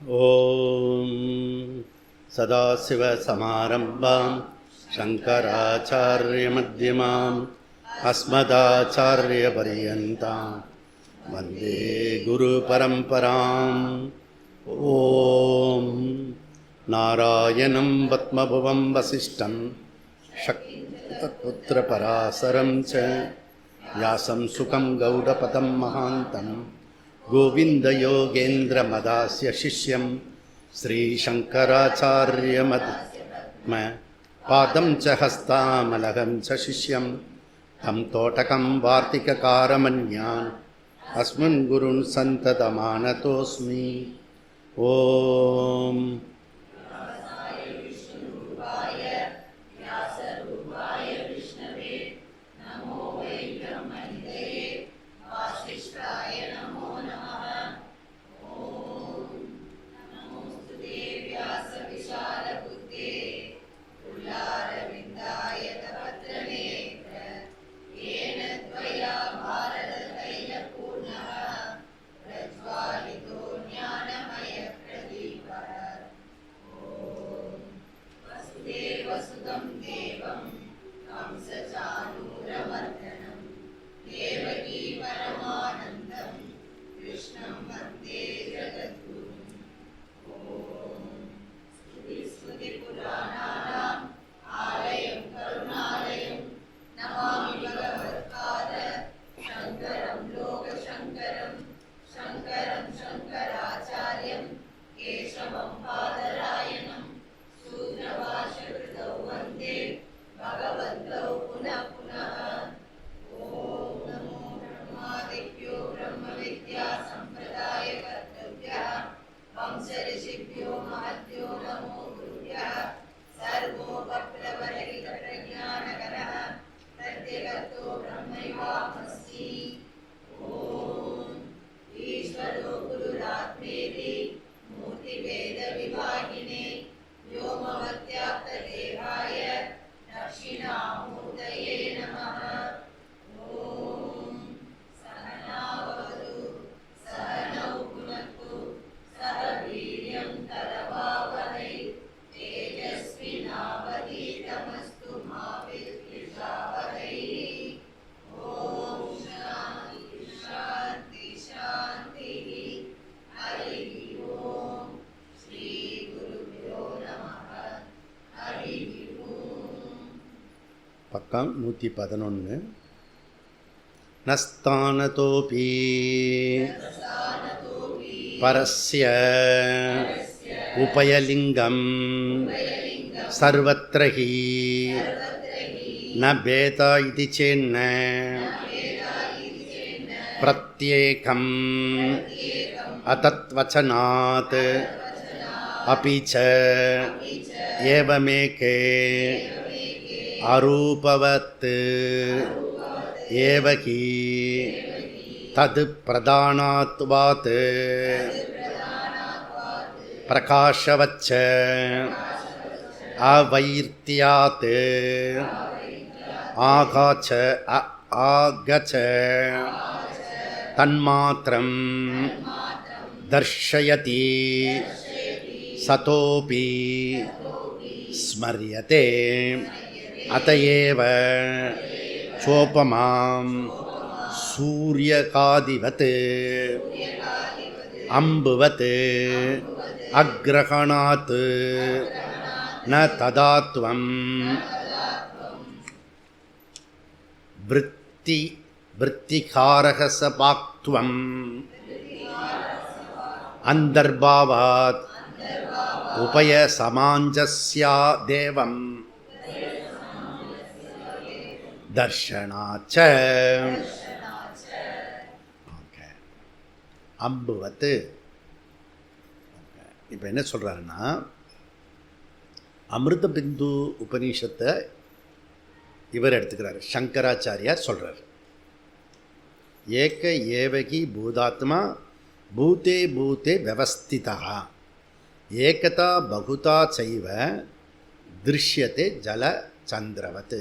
ஓம் சதாசிவசமாரம்பாம் சங்கராச்சார்யமத்யமாம் அஸ்மதாச்சார்யபர்யந்தாம் வந்தே குருபரம்பராம். ஓம் நாராயணம் பத்மபுவம் வசிஷ்டம் சக்திபுத்திரபராசரம் ச வியாசம் சுகம் கௌடபதம் மகாந்தம் கோவிந்தயோகேந்திரமதாஸ்ய சிஷ்யம் ஸ்ரீசங்கராச்சார்யமத்ம பாதம் ச ஹஸ்தாமலகம் ச சிஷ்யம் தம் தோட்டகம் வார்த்திககாரமன்யான் அஸ்மன் குருன் சந்ததமானதோஸ்மி. ஓம் பக்கம் 111. நஸ்தானதோபி பரஸ்ய உபயலிங்கம் சர்வத்ர ஹி ந பேதா இதி சேன்ன பிரத்யேகம் அதத்வசனாத் அபி ச ஏவமேகே அரூபவத் ஏவகி தத் பிரதானாத்வாத் பிரகாஷவச்ச அவைர்த்யாத் ஆகாச்ச ஆகச்ச தன்மாத்ரம் தர்ஷயதி சதோபி ஸ்மர்யதே அதயேவ சோபமாம் சூரியகாதிவத் அம்புவத் அக்ரஹணாத் ந ததாத்வம் விருத்திகாரகசபாக்த்வம் அந்தர்பாவாத் உபய சமாஞ்சஸ்யா தேவம் தர்ஷனாச்ச. அம்புவத்து. இப்போ என்ன சொல்கிறாருன்னா, அமிர்த பிந்து உபநிஷத்தை இவர் எடுத்துக்கிறார், சங்கராச்சாரியார் சொல்கிறார். ஏக ஏவகி பூதாத்மா பூதே பூதே வியவஸ்திதா ஏகதா பகுதா சைவ திருஷ்யத்தை ஜல சந்திரவத்.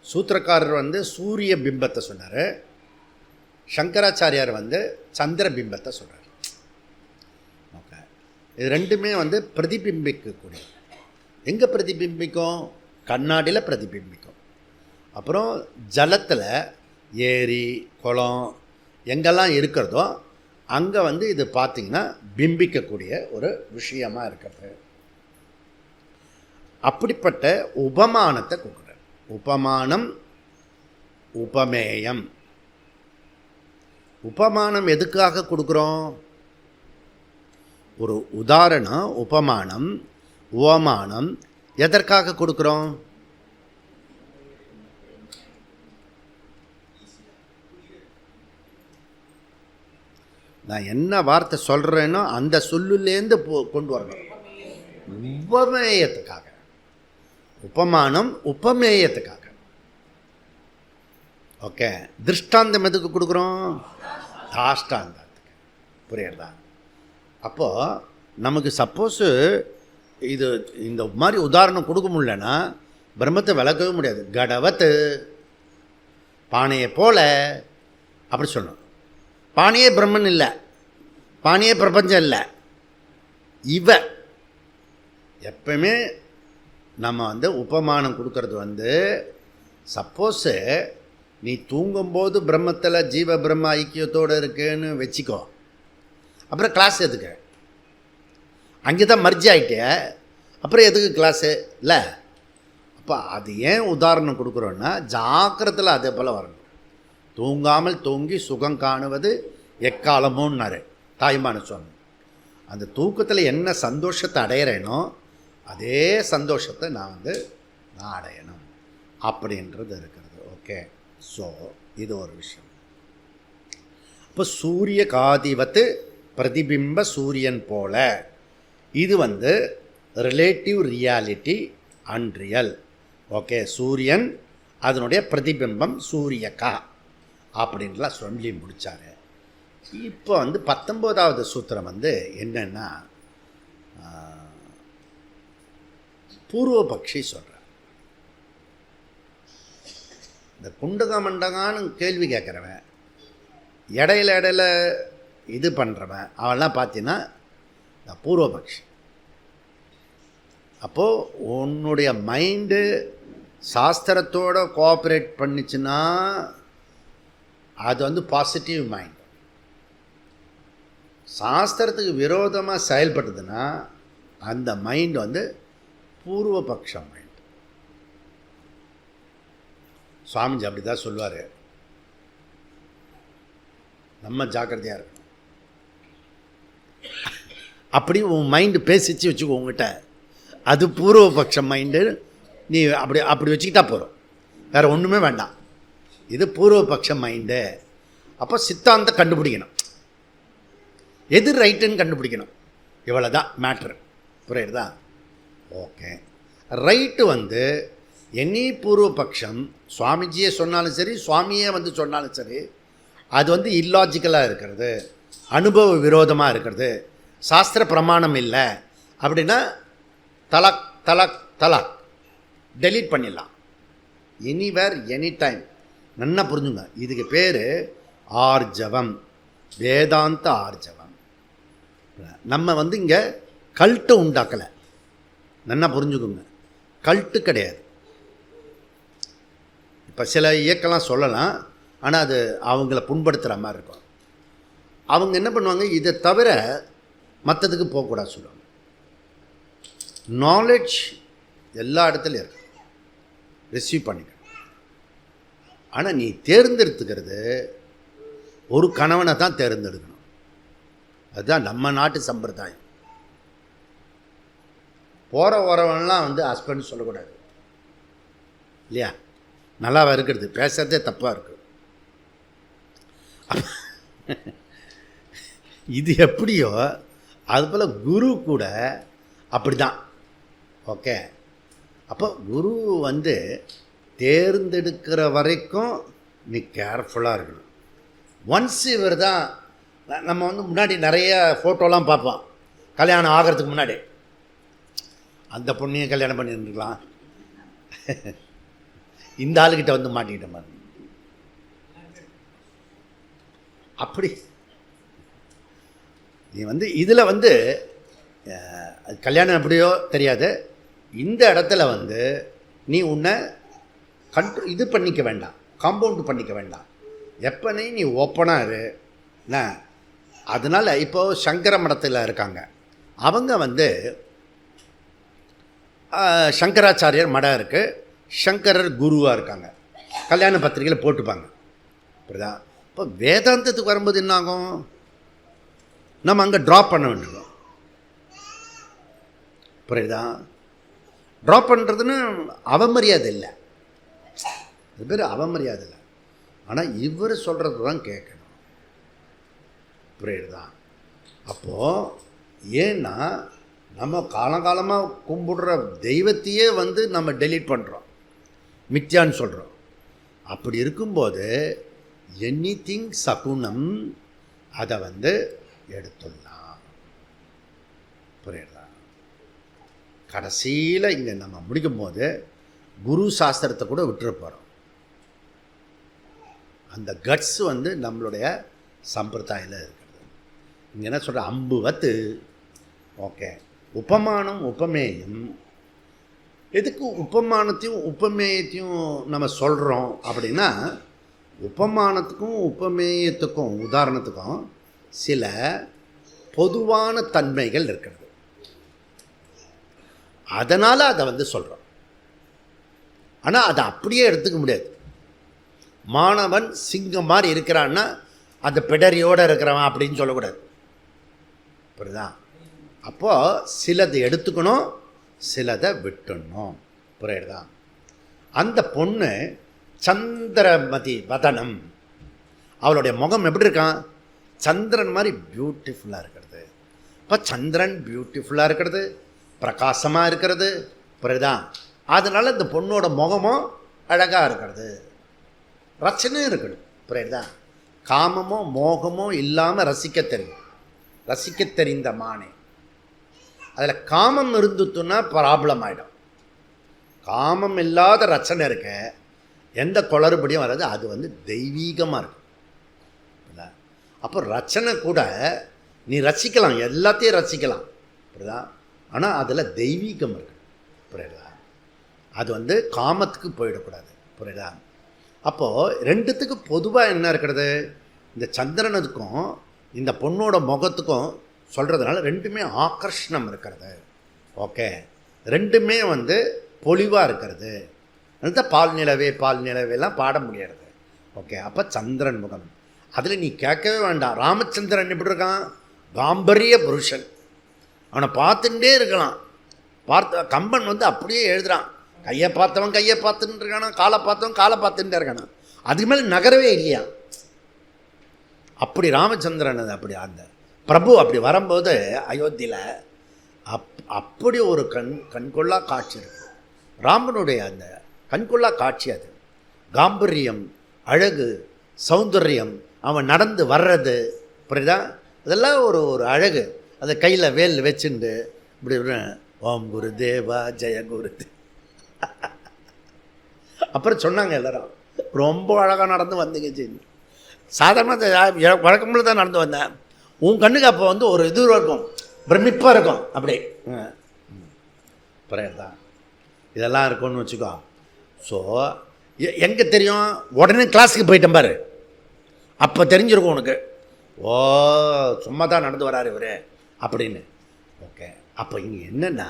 சூத்திரக்காரர் சூரிய பிம்பத்தை சொன்னார், சங்கராச்சாரியார் சந்திர பிம்பத்தை சொல்கிறார். ஓகே, இது ரெண்டுமே வந்து பிரதிபிம்பிக்கக்கூடிய. எங்கே பிரதிபிம்பிக்கும்? கண்ணாடியில் பிரதிபிம்பிக்கும். அப்புறம் ஜலத்தில் ஏரி குளம் எங்கெல்லாம் இருக்கிறதோ அங்கே வந்து இது பார்த்திங்கன்னா பிம்பிக்கக்கூடிய ஒரு விஷயமாக இருக்கிறது. அப்படிப்பட்ட உபமானத்தை கொடுக்குறார். உபமானம், உபமேயம். உபமானம் எதுக்காக கொடுக்குறோம்? ஒரு உதாரணம், உபமானம், உவமானம் எதற்காக கொடுக்குறோம்? நான் என்ன வார்த்தை சொல்கிறேனோ அந்த சொல்லுலேருந்து கொண்டு வரணும். உபமேயத்துக்காக. உபமானம் உபமேயத்துக்காக. ஓகே. திருஷ்டாந்தம் எதுக்கு கொடுக்குறோம்? தாஷ்டாந்தத்துக்கு. புரியுறதா? அப்போது நமக்கு சப்போஸு இது இந்த மாதிரி உதாரணம் கொடுக்க முடியலன்னா பிரம்மத்தை விளக்கவே முடியாது. கடவத்து, பானையை போல அப்படி சொல்லணும். பானையே பிரம்மன் இல்லை, பானையே பிரபஞ்சம் இல்லை. இவ எப்பவுமே நம்ம வந்து உபமானம் கொடுக்கறது வந்து சப்போஸு நீ தூங்கும்போது பிரம்மத்தில் ஜீவ பிரம்ம ஐக்கியத்தோடு இருக்குன்னு வச்சுக்கோ. அப்புறம் கிளாஸ் எதுக்கு? அங்கே தான் மர்ஜி ஆகிட்டே, அப்புறம் எதுக்கு கிளாஸு இல்லை? அப்போ அது ஏன் உதாரணம் கொடுக்குறோன்னா ஜாக்கிரத்தில் அதே போல் வரணும். தூங்காமல் தூங்கி சுகம் காணுவது எக்காலமோன்னாரு தாய்மான சுவாமி. அந்த தூக்கத்தில் என்ன சந்தோஷத்தை அடையிறேனோ அதே சந்தோஷத்தை நான் அடையணும் அப்படின்றது இருக்கிறது. ஓகே. ஸோ இது ஒரு விஷயம். இப்போ சூரிய காதிவத்து பிரதிபிம்ப சூரியன் போல, இது வந்து ரிலேட்டிவ் ரியாலிட்டி, அன்ரியல். ஓகே. சூரியன் அதனுடைய பிரதிபிம்பம் சூரியகா அப்படின்லாம் சொல்லி முடித்தார். இப்போ வந்து 19வது சூத்திரம் வந்து என்னென்னா பூர்வபக்ஷி சொல்கிறார். இந்த குண்டக மண்டகான்னு கேள்வி கேட்குறவன், இடையில இது பண்ணுறவன், அவெல்லாம் பார்த்தீங்கன்னா இந்த பூர்வபக்ஷி. அப்போது உன்னுடைய மைண்டு சாஸ்திரத்தோடு கோஆப்ரேட் பண்ணிச்சுன்னா அது வந்து பாசிட்டிவ் மைண்ட். சாஸ்திரத்துக்கு விரோதமாக செயல்படுதுன்னா அந்த மைண்ட் வந்து பூர்வபக்ஷ மைண்ட். சுவாமிஜி அப்படி தான் சொல்லுவார். நம்ம ஜாக்கிரதையாக இருக்கணும். அப்படி உன் மைண்டு பேசிச்சு வச்சுக்கோ உங்ககிட்ட, அது பூர்வபக்ஷ மைண்டு. நீ அப்படி வச்சுக்கிட்டா போகிறோம், வேறு ஒன்றுமே வேண்டாம். இது பூர்வபக்ஷ மைண்டு. அப்போ சித்தாந்தம் கண்டுபிடிக்கணும், எது ரைட்டுன்னு கண்டுபிடிக்கணும். இவ்வளோ தான் மேட்ரு. புரியுறதா? ஓகே. ரைட்டு வந்து எனி பூர்வபக்ஷம் சுவாமிஜியே சொன்னாலும் சரி, சுவாமியே வந்து சொன்னாலும் சரி, அது வந்து இல்லாஜிக்கலாக இருக்கிறது, அனுபவ விரோதமாக இருக்கிறது, சாஸ்திர பிரமாணம் இல்லை அப்படின்னா தலாக் தலாக் தலாக் டெலீட் பண்ணிடலாம். Anywhere any time. நல்லா புரிஞ்சுங்க. இதுக்கு பேர் ஆர்ஜவம், வேதாந்த ஆர்ஜவம். நம்ம வந்து இங்கே கல்ட்டு உண்டாக்கலை. நல்லா புரிஞ்சுக்கோங்க. கல்ட்டு கிடையாது. இப்போ சில இயக்கெல்லாம் சொல்லலாம், ஆனால் அது அவங்கள புண்படுத்துகிற மாதிரி இருக்கும். அவங்க என்ன பண்ணுவாங்க, இதை தவிர மற்றதுக்கு போகக்கூடாது சொல்லுவாங்க. நாலேஜ் எல்லா இடத்துலையும் இருக்கு, ரிசீவ் பண்ணிக்க. ஆனால் நீ தேர்ந்தெடுத்துக்கிறது ஒரு கணவனை தான் தேர்ந்தெடுக்கணும். அதுதான் நம்ம நாட்டு சம்பிரதாயம். போகிற வரவன்லாம் வந்து ஹஸ்பண்ட் சொல்லக்கூடாது இல்லையா? நல்லாவா இருக்கிறது? பேசுறதே தப்பாக இருக்கு. இது எப்படியோ அதுபோல் குரு கூட அப்படி தான். ஓகே. அப்போ குரு வந்து தேர்ந்தெடுக்கிற வரைக்கும் நீ கேர்ஃபுல்லாக இருக்கணும். ஒன்ஸ் இவர் தான் நம்ம வந்து முன்னாடி நிறைய ஃபோட்டோலாம் பார்ப்போம் கல்யாணம் ஆகிறதுக்கு முன்னாடி. அந்த பொண்ணையும் கல்யாணம் பண்ணியிருந்துருக்கலாம், இந்த ஆளுக்கிட்ட வந்து மாட்டிக்கிட்ட மாதிரி. அப்படி நீ வந்து இதில் வந்து அது கல்யாணம் எப்படியோ தெரியாது. இந்த இடத்துல வந்து நீ உன்னை இது பண்ணிக்க வேண்டாம், காம்பவுண்டு பண்ணிக்க வேண்டாம். எப்பனே நீ ஓப்பனாக இரு என்ன. அதனால் இப்போது சங்கர மடத்தில் இருக்காங்க, அவங்க வந்து சங்கராச்சாரியர் மடம் இருக்குது, சங்கரர் குருவாக இருக்காங்க, கல்யாண பத்திரிகையில் போட்டுப்பாங்க. புரியுதா? இப்போ வேதாந்தத்துக்கு வரும்போது என்னாகும், நம்ம அங்கே ட்ராப் பண்ண வேண்டியது. புரியுதா? ட்ராப் பண்ணுறதுன்னு அவமரியாதை இல்லை, அது பேர் அவமரியாதை இல்லை. ஆனால் இவர் சொல்கிறது தான் கேட்கணும். புரியுதா? அப்போது ஏன்னா நம்ம காலங்காலமாக கும்பிடுற தெய்வத்தையே வந்து நம்ம டெலீட் பண்ணுறோம், மித்யான்னு சொல்கிறோம். அப்படி இருக்கும்போது எனிதிங் சகுனம் அதை வந்து எடுத்துடலாம். புரியுதா? கடைசியில் இங்கே நம்ம முடிக்கும் போது குரு சாஸ்திரத்தை கூட விட்டுற போகிறோம். அந்த கட்ஸ் வந்து நம்மளுடைய சம்பிரதாயில் இருக்கிறது. இங்கே என்ன சொல்கிற அம்புவத்து. ஓகே, உபமானம் உபமேயம். எதுக்கு உபமானத்தையும் உபமேயத்தையும் நம்ம சொல்கிறோம் அப்படின்னா, உபமானத்துக்கும் உபமேயத்துக்கும் உதாரணத்துக்கும் சில பொதுவான தன்மைகள் இருக்கிறது, அதனால் அதை வந்து சொல்கிறோம். ஆனால் அதை அப்படியே எடுத்துக்க முடியாது. மாணவன் சிங்கம் மாதிரி இருக்கிறான்னா அந்த பிடரியோடு இருக்கிறவன் அப்படின்னு சொல்லக்கூடாது. புரியுதா? அப்போது சிலதை எடுத்துக்கணும், சிலதை விட்டுடணும். புரியுதா? அந்த பொண்ணு சந்திரமதி வதனம், அவளுடைய முகம் எப்படி இருக்கான், சந்திரன் மாதிரி பியூட்டிஃபுல்லாக இருக்கிறது. இப்போ சந்திரன் பியூட்டிஃபுல்லாக இருக்கிறது, பிரகாசமாக இருக்கிறது. புரியுதா? அதனால் இந்த பொண்ணோட முகமும் அழகாக இருக்கிறது, ரச்சனையும் இருக்கணும். புரியுதா? காமமோ மோகமோ இல்லாமல் ரசிக்க தெரியும், ரசிக்க தெரிந்த மானே. அதில் காமம் இருந்துட்டுன்னா ப்ராப்ளம் ஆகிடும். காமம் இல்லாத ரச்சனை இருக்க எந்த குளறுபடியும் வராது, அது வந்து தெய்வீகமாக இருக்கும். அப்போ ரச்சனை கூட நீ ரசிக்கலாம், எல்லாத்தையும் ரசிக்கலாம். புரியுதா? ஆனால் அதில் தெய்வீகம் இருக்கு. புரியுதா? அது வந்து காமத்துக்கு போயிடக்கூடாது. புரியுதா? அப்போது ரெண்டுத்துக்கு பொதுவாக என்ன இருக்கிறது, இந்த சந்திரனுக்கும் இந்த பொண்ணோட முகத்துக்கும் சொல்கிறதுனால ரெண்டுமே ஆகர்ஷணம் இருக்கிறது. ஓகே, ரெண்டுமே வந்து பொலிவாக இருக்கிறது. அதுதான் பால் நிலவேலாம் பாட முடியாது. ஓகே, அப்போ சந்திரன் முகம் அதில் நீ கேட்கவே வேண்டாம். ராமச்சந்திரன் எப்படி இருக்கான், காம்பரிய புருஷன், அவனை பார்த்துட்டே இருக்கலாம். கம்பன் வந்து அப்படியே எழுதுகிறான், கையை பார்த்தவன் கையை பார்த்துட்டு இருக்கானா, காலை பார்த்தவன் காலை பார்த்துட்டே இருக்கானா, அதுக்கு மேலே நகரவே இல்லையா. அப்படி ராமச்சந்திரன் அப்படி அந்த பிரபு அப்படி வரும்போது அயோத்தியில் அப்படி ஒரு கண்கொள்ளா காட்சி இருக்குது. ராமனுடைய அந்த கண்கொள்ளா காட்சி அது. காம்பரியம், அழகு, சௌந்தர்யம், அவன் நடந்து வர்றது. புரியுதா? இதெல்லாம் ஒரு ஒரு அழகு. அதை கையில் வேல் வச்சுண்டு இப்படி ஓம் குரு தேவா ஜெய குரு. அப்புறம் சொன்னாங்க எல்லாரும், ரொம்ப அழகாக நடந்து வந்தீங்க. சாதாரண வழக்கம்போது தான் நடந்து வந்தேன். உன் கண்ணுக்கு அப்போ வந்து ஒரு இது இருக்கும், பிரமிப்பாக இருக்கும். அப்படி புரியுதா? இதெல்லாம் இருக்கும்னு வச்சுக்கோ. ஸோ எங்கே தெரியும், உடனே கிளாஸுக்கு போயிட்டேன் பாரு, அப்போ தெரிஞ்சிருக்கும் உனக்கு. ஓ, சும்மா தான் நடந்து வராரு இவர் அப்படின்னு. ஓகே, அப்போ இங்கே என்னென்னா,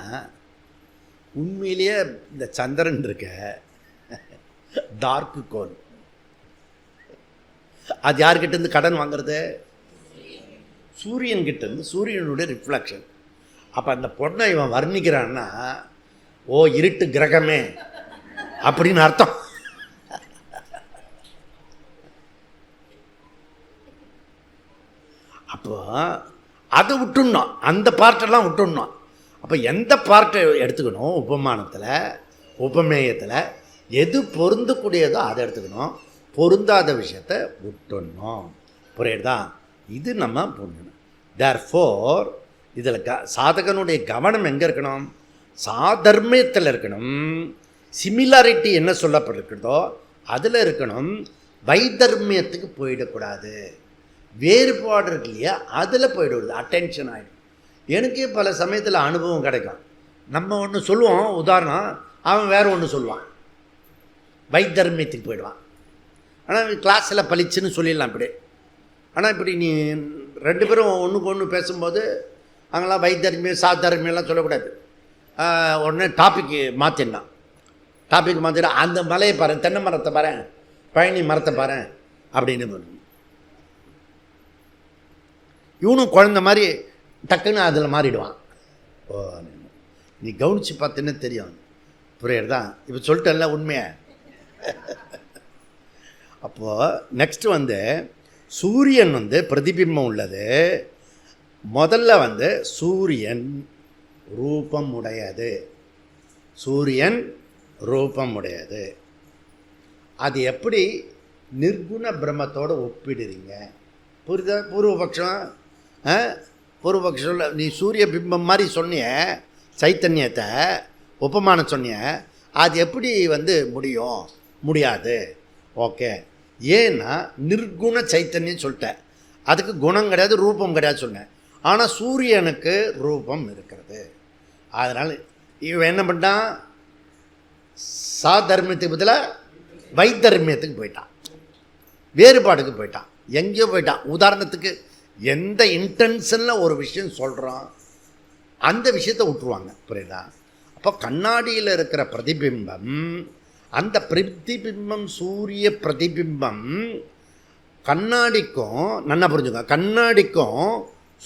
உண்மையிலேயே இந்த சந்திரன் இருக்க டார்க்கு கோல், அது யார்கிட்டேருந்து கடன் வாங்கிறது, சூரியன்கிட்டேருந்து, சூரியனுடைய ரிஃப்ளெக்ஷன். அப்போ அந்த பொண்ணை இவன் வர்ணிக்கிறான்னா, ஓ இருட்டு கிரகமே அப்படின்னு அர்த்தம். அப்போ அதை விட்டுடணும், அந்த பார்ட்டெல்லாம் விட்டுடணும். அப்போ எந்த பார்ட்டை எடுத்துக்கணும், உபமானத்தில் உபமேயத்தில் எது பொருந்தக்கூடியதோ அதை எடுத்துக்கணும், பொருந்தாத விஷயத்தை விட்டுடணும். புரியுதா? இது நம்ம புரியணும். தேர்ஃபோர் இதில் சாதகனுடைய கவனம் எங்கே இருக்கணும், சாதர்மியத்தில் இருக்கணும். சிமிலாரிட்டி என்ன சொல்லப்பட்டிருக்கிறதோ அதில் இருக்கணும். வைதர்மியத்துக்கு போயிடக்கூடாது. வேறுபாடு இருக்கு இல்லையா, அதில் போயிடுவது அட்டென்ஷன் ஆகிடும். எனக்கே பல சமயத்தில் அனுபவம் கிடைக்கும். நம்ம ஒன்று சொல்லுவோம், உதாரணம், அவன் வேறு ஒன்று சொல்லுவான், வைத்தர்மியத்துக்கு போயிடுவான். ஆனால் கிளாஸில் பளிச்சுன்னு சொல்லிடலாம் இப்படி. ஆனால் இப்படி நீ 2 பேரும் ஒன்றுக்கு ஒன்று பேசும்போது அங்கெல்லாம் வைத்தர்மியம் சாத்தர்மியெல்லாம் சொல்லக்கூடாது. உடனே டாப்பிக்கு மாற்றிடலாம். டாபிக் மாற்றிட அந்த மலையை பாரு, தென்னை மரத்தை பாரு, பழனி மரத்தை பாரு அப்படின்னு. இவனும் குழந்த மாதிரி டக்குன்னு அதில் மாறிடுவான். ஓ, நீ கவனித்து பார்த்துன்னு தெரியும். புரியுறதான்? இப்போ சொல்லிட்டேன்ல உண்மையை. அப்போது நெக்ஸ்ட்டு சூரியன் பிரதிபிம்பம் உள்ளது. முதல்ல சூரியன் ரூபம் உடையது. சூரியன் ரூபம் உடையது. அது எப்படி நிர்குண பிரம்மத்தோடு ஒப்பிடுறீங்க? புரியுதா? பூர்வபக்ஷம் நீ சூரிய பிம்பம் மாதிரி சொன்னிய, சைத்தன்யத்தை உபமானம் சொன்னிய, அது எப்படி முடியும்? முடியாது. ஓகே, ஏன்னா நிர்குண சைத்தன்யம் சொல்லிட்டேன். அதுக்கு குணம் கிடையாது, ரூபம் கிடையாது சொன்னேன். ஆனால் சூரியனுக்கு ரூபம் இருக்கிறது. அதனால் இவன் என்ன பண்ணான்? சாதர்மியத்துக்கு பதிலாக வைத்தர்மியத்துக்கு போயிட்டான், வேறுபாடுக்கு போயிட்டான், எங்கேயோ போயிட்டான். உதாரணத்துக்கு எந்த இன்டென்ஷனில் ஒரு விஷயம் சொல்கிறோம் அந்த விஷயத்தை விட்டுருவாங்க. புரியுதா? அப்போ கண்ணாடியில் இருக்கிற பிரதிபிம்பம், அந்த பிரதிபிம்பம் சூரிய பிரதிபிம்பம் கண்ணாடிக்கும், நல்லா புரிஞ்சுங்க, கண்ணாடிக்கும்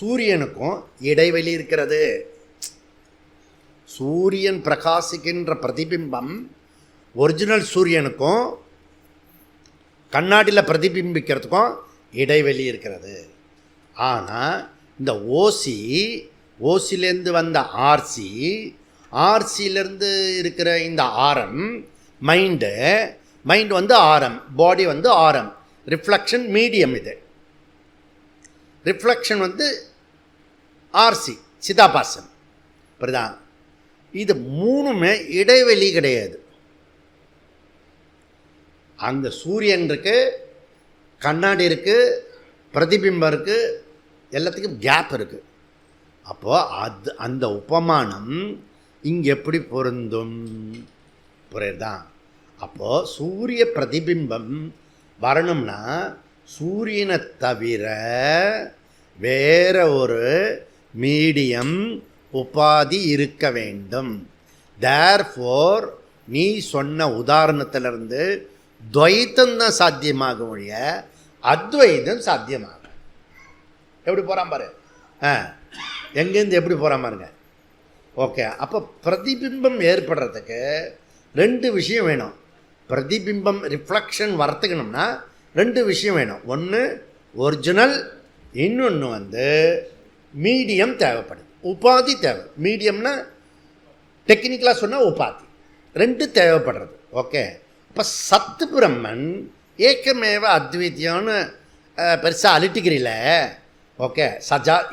சூரியனுக்கும் இடைவெளி இருக்கிறது. சூரியன் பிரகாசிக்கின்ற பிரதிபிம்பம் ஒரிஜினல் சூரியனுக்கும் கண்ணாடியில் பிரதிபிம்பிக்கிறதுக்கும் இடைவெளி இருக்கிறது. ஆனால் இந்த ஓசிலேருந்து வந்த ஆர்சியிலேருந்து இருக்கிற இந்த ஆரம் மைண்டு ஆரம், பாடி ஆரம், ரிஃப்ளெக்ஷன் மீடியம். இது ரிஃப்ளெக்ஷன் ஆர்சி சிதாபாசன். புரியுதா? இது மூணுமே இடைவெளி கிடையாது. அங்கே சூரியன் இருக்குது, கண்ணாடி இருக்குது, பிரதிபிம்பம் இருக்குது, எல்லாத்துக்கும் கேப் இருக்குது. அப்போது அந்த உபமானம் இங்கே எப்படி பொருந்தும்? புரியுதா? அப்போது சூரிய பிரதிபிம்பம் வரணும்னா சூரியனை தவிர வேற ஒரு மீடியம் உபாதி இருக்க வேண்டும். தேர்ஃபோர் நீ சொன்ன உதாரணத்திலிருந்து துவைத்தம்தான் சாத்தியமாகும் ஒழிய அத்வைதம் சாத்தியமாகும். எப்படி போகிறான் பாரு, எங்கேருந்து எப்படி போகிறான் பாருங்க. ஓகே, அப்போ பிரதிபிம்பம் ஏற்படுறதுக்கு 2 விஷயம் வேணும். பிரதிபிம்பம் ரிஃப்ளெக்ஷன் வர்த்துக்கணும்னா 2 விஷயம் வேணும். ஒன்று ஒரிஜினல், இன்னொன்று மீடியம் தேவைப்படுது, உபாதி தேவை. மீடியம்னா டெக்னிக்கலாக சொன்னால் உபாதி, 2 தேவைப்படுறது. ஓகே, அப்போ சத்து பிரம்மன் ஏக்கமேவ அத்வைத்தியம்னு பெருசாக அலிட்டிக்கிறீல. ஓகே,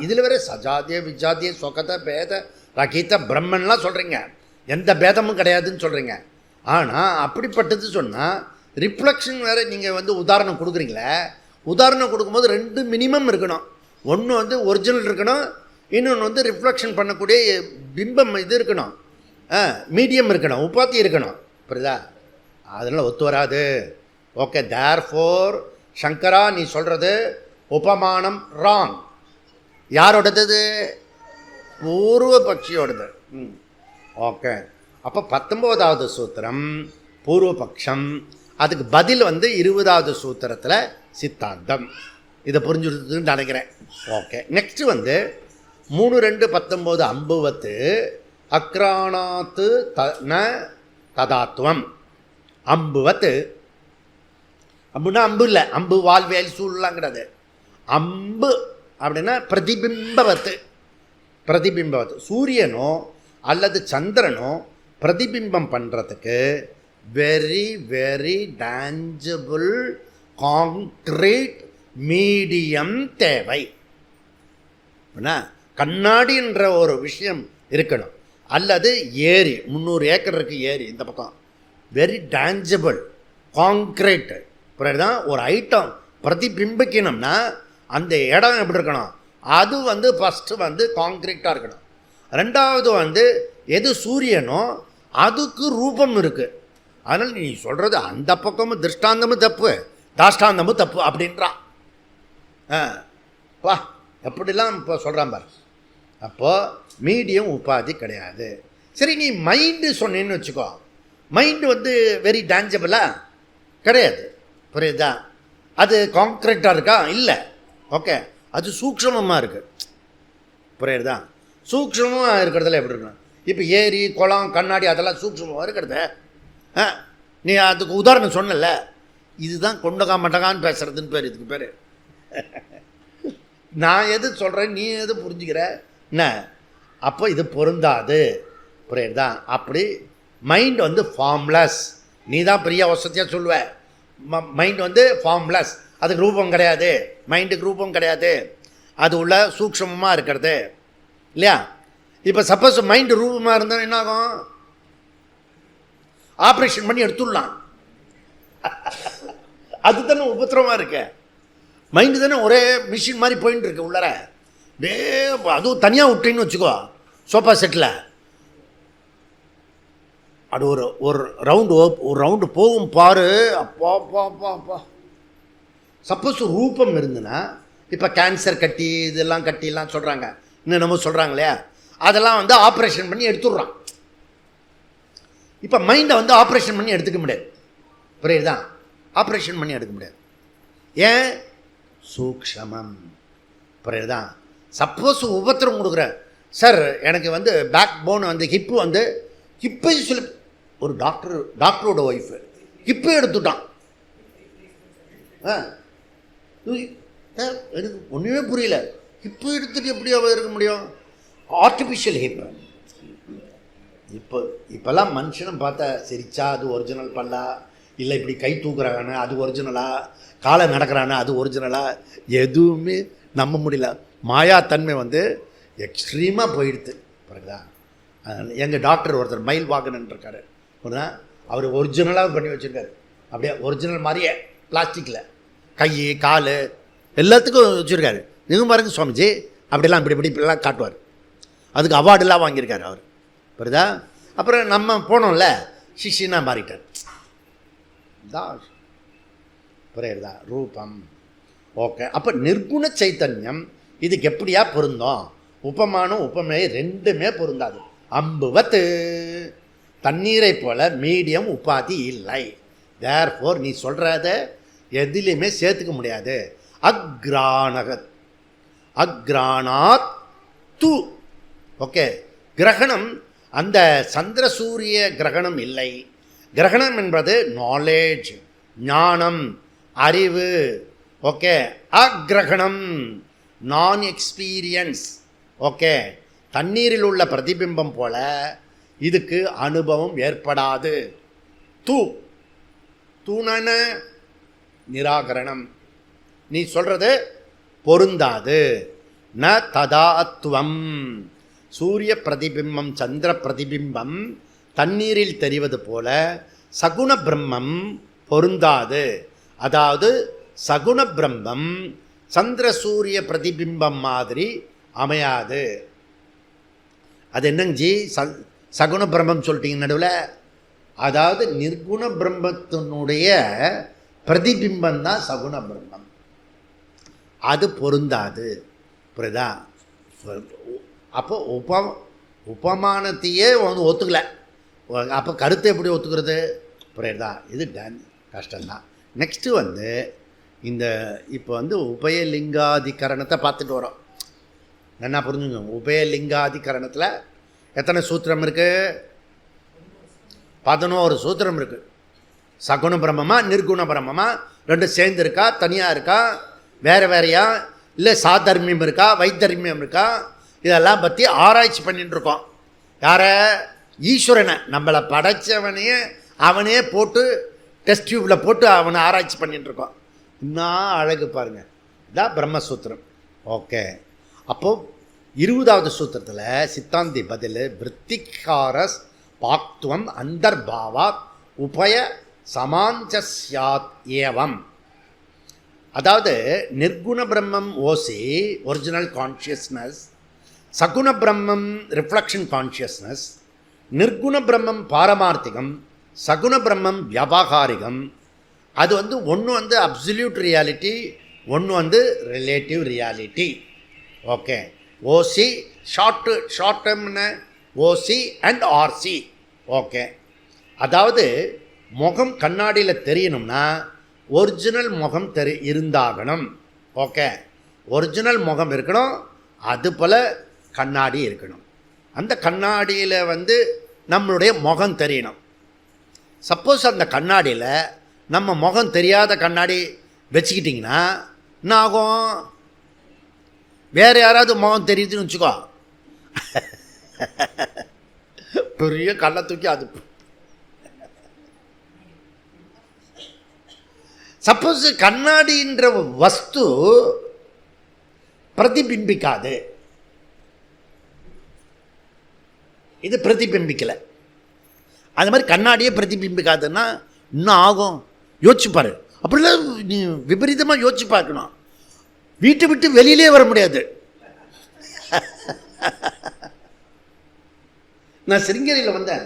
இதில் வேறு சஜாதிய விஜாதிய சொகத பேத ரகித பிரம்மன்லாம் சொல்கிறீங்க, எந்த பேதமும் கிடையாதுன்னு சொல்கிறீங்க. ஆனால் அப்படிப்பட்டது சொன்னால் ரிஃப்ளெக்ஷன் வேறு நீங்கள் உதாரணம் கொடுக்குறீங்களே. உதாரணம் கொடுக்கும்போது 2 மினிமம் இருக்கணும். ஒன்று ஒரிஜினல் இருக்கணும், இன்னொன்று ரிஃப்ளெக்ஷன் பண்ணக்கூடிய பிம்பம் இது இருக்கணும், மீடியம் இருக்கணும், உபாத்தி இருக்கணும். புரியுதா? அதனால் ஒத்து வராது. ஓகே, தேர்ஃபோர் சங்கரா நீ சொல்கிறது உபமானம் ராங். யாரோடது? பூர்வ பட்சியோடது. ஓகே, அப்போ 19வது சூத்திரம் பூர்வபக்ஷம், அதுக்கு பதில் 20வது சூத்திரத்தில் சித்தாந்தம். இதை புரிஞ்சுடுதுன்னு நினைக்கிறேன். Okay, next 3-2-19 அம்புவத்து அக்ராணாத்து ததாத்துவம். அம்புவத்து, அம்புனா அம்பு இல்லை, அம்பு வால்வேல் சூழ்லாங்கிறது. அம்பு அப்படின்னா பிரதிபிம்பவத்து. பிரதிபிம்பவத்து சூரியனோ அல்லது சந்திரனோ பிரதிபிம்பம் பண்ணுறதுக்கு very very tangible concrete medium தேவை. கண்ணாடின்ற ஒரு விஷயம் இருக்கணும். அல்லது ஏரி, 300 ஏக்கர் இருக்குது ஏரி இந்த பக்கம், வெரி டேஞ்சபிள் கான்க்ரீட். தான் ஒரு ஐட்டம் பிரதிபிம்பிக்கணும்னா அந்த இடம் எப்படி இருக்கணும்? அது வந்து ஃபஸ்ட்டு வந்து காங்க்ரீட்டாக இருக்கணும். ரெண்டாவது வந்து எது சூரியனோ அதுக்கு ரூபம் இருக்குது. அதனால் நீ சொல்கிறது அந்த பக்கமும் திருஷ்டாந்தமும் தப்பு, தாஷ்டாந்தமும் தப்பு அப்படின்றான். வா எப்படிலாம் இப்போ சொல்கிறான் பாரு. அப்போது மீடியம் உபாதி கிடையாது. சரி, நீ மைண்டு சொன்னேன்னு வச்சுக்கோ, மைண்டு வந்து வெரி டேஞ்சபிளா கிடையாது, புரியுதா? அது காங்க்ரீட்டாக இருக்கா? இல்லை. ஓகே, அது சூக்ஷ்மமாக இருக்குது, புரியுதா? சூக்ஷ்மமாக இருக்கிறதுல எப்படி இருக்கணும்? இப்போ ஏரி குளம் கண்ணாடி அதெல்லாம் சூக்ஷ்மமாக இருக்கிறத நீ அதுக்கு உதாரணம் சொன்னல, இதுதான் கொண்டகா மண்டகான்னு பேசுறதுன்னு பேர், இதுக்கு பேர். நான் எது சொல்கிறேன், நீ எது புரிஞ்சுக்கிற என்ன? அப்போ இது பொருந்தாது, புரியுதா? அப்படி மைண்ட் வந்து ஃபார்ம்லெஸ். நீ தான் பெரிய வசதியாக சொல்லுவ, மைண்ட் வந்து ஃபார்ம்லெஸ், அதுக்கு ரூபம் கிடையாது, மைண்டுக்கு ரூபம் கிடையாது, அது உள்ள சூக்ஷ்மமாக இருக்கிறது இல்லையா? இப்போ சப்போஸ் மைண்டு ரூபமாக இருந்தால் என்ன ஆகும்? ஆப்ரேஷன் பண்ணி எடுத்துடலாம். அது தானே உபத்திரமாக இருக்கு. மைண்டு தானே ஒரே மிஷின் மாதிரி போயின்னு இருக்கு உள்ளர. அதுவும் தனியாக விட்டேன்னு வச்சுக்கோ, சோஃபா செட்டில் அது ஒரு ரவுண்டு போகும் பாரு. அப்பா அப்பா அப்பா அப்பா. சப்போஸ் ரூபம் இருந்துன்னா, இப்போ கேன்சர் கட்டி இதெல்லாம் கட்டிலாம் சொல்கிறாங்க, இன்னும் நம்ம சொல்கிறாங்க இல்லையா, அதெல்லாம் வந்து ஆப்ரேஷன் பண்ணி எடுத்துடுறான். இப்போ மைண்டை வந்து ஆப்ரேஷன் பண்ணி எடுத்துக்க முடியாது, புரியுதுதான்? ஆப்ரேஷன் பண்ணி எடுக்க முடியாது. ஏன்? சூக்ஷமம், புரியுதுதான்? சப்போஸ் உபத்திரம் கொடுக்குற சார், எனக்கு வந்து பேக் போன் வந்து ஹிப்பு வந்து ஹிப்பை சொல்லி ஒரு டாக்டரோட ஒய்ஃபு ஹிப்பை எடுத்துட்டான். எனக்கு ஒன்றுமே புரியல, ஹிப்பு எடுத்துட்டு எப்படி இருக்க முடியும்? Artificial hip. இப்போல்லாம் மனுஷனை பார்த்தா சிரிச்சா அது ஒரிஜினல் பண்ணலா, இல்லை இப்படி கை தூக்குறாங்க அது ஒரிஜினலா, காலை நடக்கிறானே அது ஒரிஜினலா, எதுவுமே நம்ப முடியல. மாயாத்தன்மை வந்து எக்ஸ்ட்ரீமாக போயிடுது, புரியுதா? எங்கள் டாக்டர் ஒருத்தர் மயில் வாகனன் இருக்கார், அவர் ஒரிஜினலாக பண்ணி வச்சுருக்காரு, அப்படியே ஒரிஜினல் மாதிரியே பிளாஸ்டிக்கில் கை கால் எல்லாத்துக்கும் வச்சுருக்காரு. நீங்கள் பாருங்க சுவாமிஜி, அப்படிலாம் இப்படிலாம் காட்டுவார். அதுக்கு அவார்டெல்லாம் வாங்கியிருக்காரு அவர், புரியுதா? அப்புறம் நம்ம போனோம்ல, சிஷினா மாறிட்டார். தான் புரியுதா? ரூபம். ஓகே, அப்போ நிர்குண சைத்தன்யம் இதுக்கு எப்படியா பொருந்தோம்? உபமானம் உபமே ரெண்டுமே பொருந்தாது. அம்புவத்து தண்ணீரை போல மீடியம் உபாதி இல்லை. தேர்ஃபோர் நீ சொல்கிறத எதிலையுமே சேர்த்துக்க முடியாது. அக்ரானாத் து. ஓகே, கிரகணம் அந்த சந்திர சூரிய கிரகணம் இல்லை. கிரகணம் என்பது நாலேஜ், ஞானம், அறிவு. ஓகே, அக்ரகணம் நான் எக்ஸ்பீரியன்ஸ். ஓகே, தண்ணீரில் உள்ள பிரதிபிம்பம் போல இதுக்கு அனுபவம் ஏற்படாது. தூணன நிராகரணம், நீ சொல்றது பொருந்தாது. ந ததாத்வம். சூரிய பிரதிபிம்பம் சந்திர பிரதிபிம்பம் தண்ணீரில் தெரிவது போல சகுண பிரம்மம் பொருந்தாது. அதாவது சகுண பிரம்மம் சந்திர சூரிய பிரதிபிம்பம் மாதிரி அமையாது. அது என்னங்க ஜி சகுண பிரம்மம் சொல்லிட்டீங்க நடுவில்? அதாவது நிர்குண பிரம்மத்தினுடைய பிரதிபிம்பம் தான் சகுண பிரம்மம், அது பொருந்தாது, புரியுதா? அப்போ உபமானத்தையே வந்து ஒத்துக்கல, அப்போ கருத்தை எப்படி ஒத்துக்கிறது? புரியுதா? இது கஷ்டம்தான். நெக்ஸ்ட்டு வந்து இந்த இப்போ வந்து உபயலிங்காதிகரணத்தை பார்த்துட்டு வரோம். என்ன புரிஞ்சுங்க? உபயலிங்காதிகரணத்தில் எத்தனை சூத்திரம் இருக்குது? 11 சூத்திரம் இருக்குது. சகுண பிரம்மமா நிர்குண பிரம்மமா ரெண்டும் சேர்ந்து இருக்கா, தனியாக இருக்கா, வேறு வேறையா, இல்லை சாதர்மியம் இருக்கா, வைத்தர்மியம் இருக்கா, இதெல்லாம் பற்றி ஆராய்ச்சி பண்ணிட்டு இருக்கோம். யாரை? ஈஸ்வரனை, நம்மளை படைச்சவனையே அவனே போட்டு டெஸ்ட் டியூப்பில் போட்டு அவனை ஆராய்ச்சி பண்ணிட்டு இருக்கோம். இன்னும் அழகு பாருங்கள், இதான் பிரம்மசூத்திரம். ஓகே, அப்போது 20வது சூத்திரத்தில் சித்தாந்தி பதில் விற்த்திகாரஸ் பாக்துவம் அந்தர்பாவாத் உபய சமாஞ்சஸ்யாத் ஏவம். அதாவது நிர்குண பிரம்மம் ஓசி ஒரிஜினல் கான்ஷியஸ்னஸ், சகுண பிரம்மம் ரிஃப்ளெக்ஷன் கான்ஷியஸ்னஸ், நிர்குண பிரம்மம் பாரமார்த்திகம், சகுண பிரம்மம் வியாபாகாரிகம். அது வந்து ஒன்று வந்து அப்சல்யூட் ரியாலிட்டி, ஒன்று வந்து relative reality. Okay, OC short டேர்ம்னு ஓசி அண்ட் ஆர்சி. ஓகே, அதாவது முகம் கண்ணாடியில் தெரியணும்னா ஒரிஜினல் முகம் இருந்தாகணும். ஓகே, ஒரிஜினல் முகம் இருக்கணும், அது போல் கண்ணாடி இருக்கணும். அந்த கண்ணாடியில் வந்து நம்மளுடைய முகம் தெரியணும். சப்போஸ் அந்த கண்ணாடியில் நம்ம முகம் தெரியாத கண்ணாடி வச்சுக்கிட்டிங்கன்னா என்ன ஆகும்? வேறு யாராவது முகம் தெரியுதுன்னு வச்சுக்கோ, பெரிய கல்லை தூக்கி அது. சப்போஸ் கண்ணாடின்ற வஸ்து பிரதிபிம்பிக்காது, இது பிரதிபிம்பிக்கலை, அது மாதிரி கண்ணாடியே பிரதிபிம்பிக்காதுன்னா இன்னும் ஆகும்? யோசிச்சுப்பாரு. அப்படிலாம் நீ விபரீதமாக யோசிச்சு பார்க்கணும். வீட்டை விட்டு வெளியிலே வர முடியாது. நான் சிருங்கேரியில் வந்தேன்.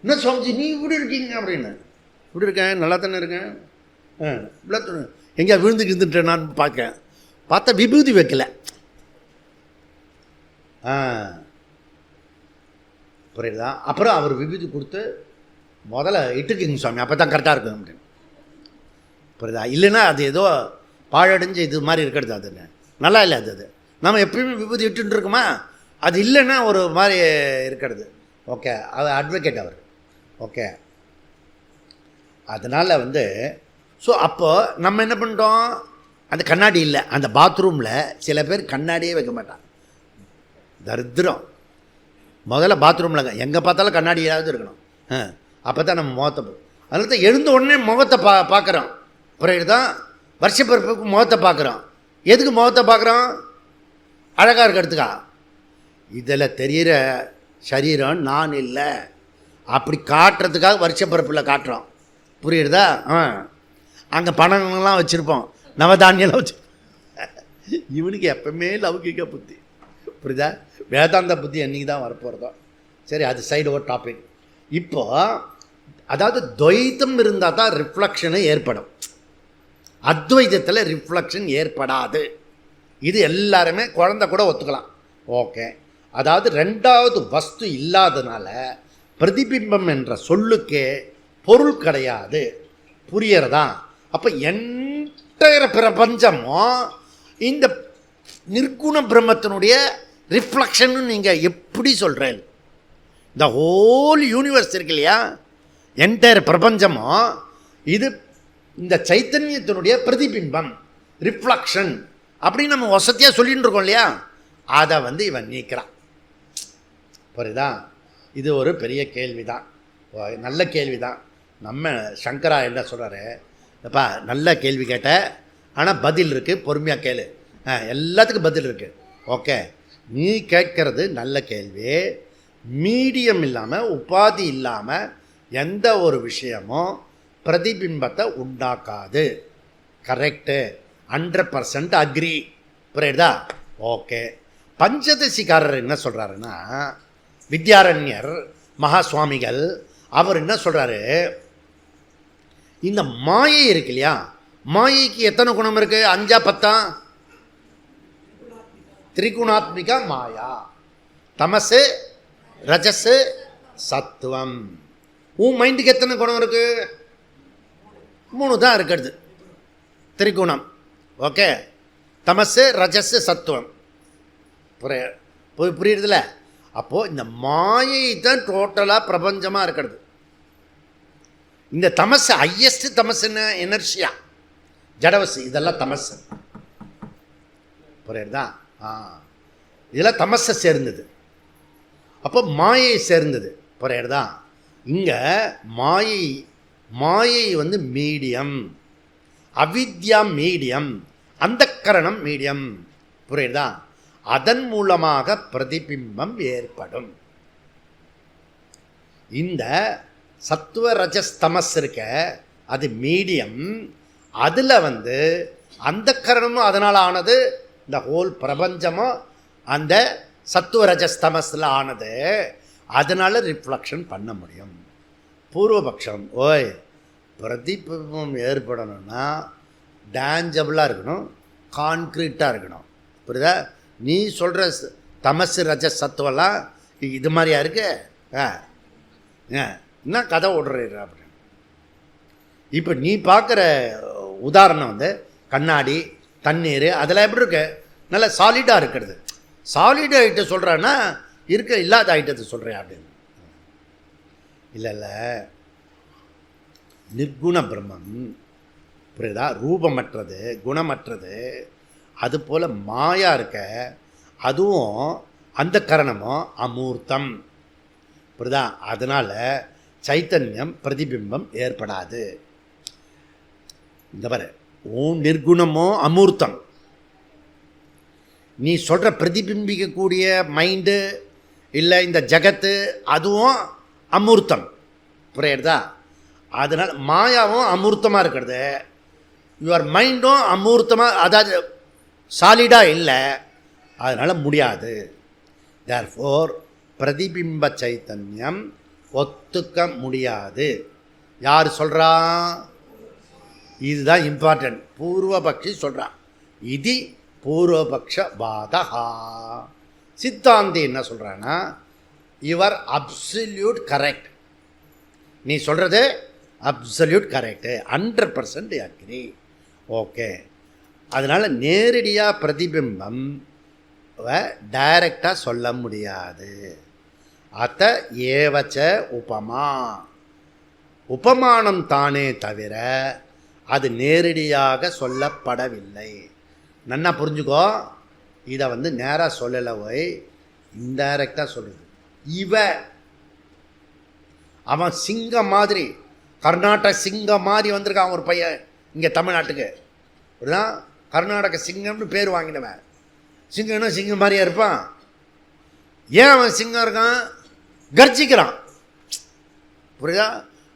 என்ன சுவாமிஜி நீ இப்படி இருக்கீங்க அப்படின்னு. இப்படி இருக்கேன், நல்லா தானே இருக்கேன். இப்படி எங்கேயா விழுந்துக்கிட்டுட்டேன் நான் பார்த்தா விபூதி வைக்கல. புரியுதா? அப்புறம் அவர் விபூதி கொடுத்து முதல்ல இட்டுக்குங்க சுவாமி, அப்போ தான் கரெக்டாக இருக்கும் அப்படின்னு. புரியுதா? இல்லைன்னா அது ஏதோ பாழடைஞ்சு இது மாதிரி இருக்கிறது, அதுன்னு நல்லா இல்லை. அது நம்ம எப்பயுமே விபூதி இட்டுன்னு இருக்குமா, அது இல்லைன்னா ஒரு மாதிரி இருக்கிறது. ஓகே, அது அட்வொகேட் அவர். ஓகே, அதனால் வந்து ஸோ அப்போது நம்ம என்ன பண்ணிட்டோம், அந்த கண்ணாடி இல்லை. அந்த பாத்ரூமில் சில பேர் கண்ணாடியே வைக்க மாட்டாங்க, தரித்திரம். முதல்ல பாத்ரூமில் எங்கே பார்த்தாலும் கண்ணாடியாவது இருக்கணும். அப்போ தான் நம்ம முகத்தை அதனால தான் எழுந்த உடனே முகத்தை பார்க்குறோம். பிறகு தான் வருஷப்பிறப்புக்கு முகத்தை பார்க்குறோம். எதுக்கு முகத்தை பார்க்குறோம்? அழகாக இருக்கிறதுக்கா? இதில் தெரிகிற சரீரம் நான் இல்லை, அப்படி காட்டுறதுக்காக வருஷப்பிறப்பில் காட்டுறோம். புரியுறதா? அங்கே பணங்கள்லாம் வச்சுருப்போம், நவதானியெல்லாம் வச்சுருப்போம். இவனுக்கு எப்பவுமே லௌகிக புத்தி. புரியுதா? வேதாந்த புத்தி என்றைக்கு தான் வரப்போகிறதோ. சரி, அது சைடு ஒரு டாபிக். இப்போது அதாவது துவைத்தம் இருந்தால் தான் ரிஃப்ளெக்ஷனு ஏற்படும், அத்வைதத்தில் ரிஃப்ளெக்ஷன் ஏற்படாது. இது எல்லாருமே குழந்தை கூட ஒத்துக்கலாம். ஓகே, அதாவது ரெண்டாவது வஸ்து இல்லாதனால பிரதிபிம்பம் என்ற சொல்லுக்கே பொருள் கிடையாது. புரியறதா? அப்போ என்டையர் பிரபஞ்சமும் இந்த நிர்குண பிரம்மத்தினுடைய ரிஃப்ளெக்ஷன் நீங்கள் எப்படி சொல்கிறேன்? இந்த ஹோல் யூனிவர்ஸ் இருக்கு இல்லையா, என்டையர் பிரபஞ்சமும் இது இந்த சைத்தன்யத்தினுடைய பிரதிபிம்பம், ரிஃப்ளெக்ஷன் அப்படின்னு நம்ம வசதியாக சொல்லிட்டு இருக்கோம் இல்லையா, அதை வந்து இவன் நீக்கிறான். புரியுதா? இது ஒரு பெரிய கேள்வி தான், நல்ல கேள்வி தான். நம்ம சங்கரா என்ன சொல்கிறாரு, அப்பா நல்ல கேள்வி கேட்ட, ஆனால் பதில் இருக்குது, பொறுமையாக கேளு, எல்லாத்துக்கும் பதில் இருக்குது. ஓகே, நீ கேட்கறது நல்ல கேள்வி. மீடியம் இல்லாமல், உபாதி இல்லாமல் எந்த ஒரு விஷயமும் பிரதிபிம்பத்தை உண்டாக்காது. Correct, 100% agree. புரியுதா? ஓகே, பஞ்சதசிக்காரர் என்ன சொல்கிறாருன்னா, வித்யாரண்யர் மகா சுவாமிகள் அவர் என்ன சொல்கிறாரு, இந்த மாயை இருக்கு இல்லையா, மாயைக்கு எத்தனை குணம் இருக்குது? 5 10? திரிகுணாத்மிகா மாயா, தமசு ரஜசு சத்துவம். உன் மைண்டுக்கு எத்தனை குணம் இருக்குது? 3 தான் இருக்கிறது, திரிகுணம். ஓகே, தமசு ரஜசு சத்துவம். புரியுறதுல? அப்போது இந்த மாயை தான் டோட்டலாக பிரபஞ்சமாக இருக்கிறது. இந்த தமசு ஹையஸ்ட் தமசுன்னு எனர்ஜியா, ஜடவசு, இதெல்லாம் தமசு. புரியுறதா? இதெல்லாம் தமசை சேர்ந்தது. அப்போ மாயை சேர்ந்தது. புரியுறதா? இங்கே மாயை வந்து மீடியம், அவித்யா மீடியம், அந்த கரணம் மீடியம். புரியுறதா? அதன் மூலமாக பிரதிபிம்பம் ஏற்படும். இந்த சத்துவ ரஜஸ்தமஸ் இருக்க, அது மீடியம். அதில் வந்து அந்த கரணமும் அதனால் ஆனது. இந்த ஹோல் பிரபஞ்சமும் அந்த சத்துவரஜஸ்தமஸில் ஆனது. அதனால் ரிஃப்ளெக்ஷன் பண்ண முடியும். பூர்வபக்ஷம், ஓய் பிரதிபிம்பம் ஏற்படணும்னா டேஞ்சபிளாக இருக்கணும், கான்க்ரீட்டாக இருக்கணும். புரியுதா? நீ சொல்கிற தமசு ரஜ சத்துவெல்லாம் இது மாதிரியா இருக்கு? என்ன கதை ஓடுற அப்படின்னு. இப்போ நீ பார்க்குற உதாரணம் வந்து கண்ணாடி, தண்ணீர், அதெல்லாம் எப்படி இருக்கு? நல்லா சாலிடாக இருக்கிறது. சாலிட் ஐட்டம் சொல்கிறான்னா இருக்க இல்லாத ஐட்டத்தை சொல்கிறேன் அப்படின்னு. இல்லை, நிர்குண பிரம்மம், புரியுதா? ரூபமற்றது, குணமற்றது. அதுபோல் மாயா இருக்க, அதுவும் அந்த கரணமும் அமூர்த்தம். புரியுதா? அதனால் சைத்தன்யம் பிரதிபிம்பம் ஏற்படாது. இந்த பாரு, உன் நிர்குணமோ அமூர்த்தம். நீ சொல்கிற பிரதிபிம்பிக்கக்கூடிய மைண்டு இல்லை இந்த ஜகத்து, அதுவும் அமூர்த்தம். புரியுறதா? அதனால் மாயாவும் அமூர்த்தமாக இருக்கிறது, யுவர் மைண்டும் அமூர்த்தமாக, அதாவது சாலிடாக இல்லை. அதனால் முடியாது. தேர்ஃபோர் பிரதிபிம்ப சைத்தன்யம் ஒத்துக்க முடியாது. யார் சொல்கிறா? இதுதான் இம்பார்ட்டன்ட். பூர்வபக்ஷி சொல்கிறான். இது பூர்வபக்ஷ வாதஹா. சித்தாந்தி என்ன சொல்கிறான்னா, யுவர் அப்சல்யூட் கரெக்ட். நீ சொல்கிறது அப்சல்யூட் கரெக்டு, 100% அக்ரி. ஓகே. அதனால் நேரடியாக பிரதிபிம்பம் டைரக்டாக சொல்ல முடியாது. அத்த ஏவச்ச உபமா, உபமானம் தானே தவிர அது நேரடியாக சொல்லப்படவில்லை. நன்னா புரிஞ்சுக்கோ. இதை வந்து நேராக சொல்லலை, போய் இன்டைரக்டாக சொல்லுது. அவன் சிங்கம் மாதிரி, கர்நாடக சிங்கம் மாதிரி வந்திருக்கான் ஒரு பையன் இங்கே தமிழ்நாட்டுக்கு. அப்படிதான் கர்நாடக சிங்கம்னு பேர் வாங்கினவன். சிங்கம்னா சிங்கம் மாதிரியா இருப்பான். ஏன் அவன் சிங்கம் இருக்கான்? கர்ஜிக்கிறான். புரியுதா?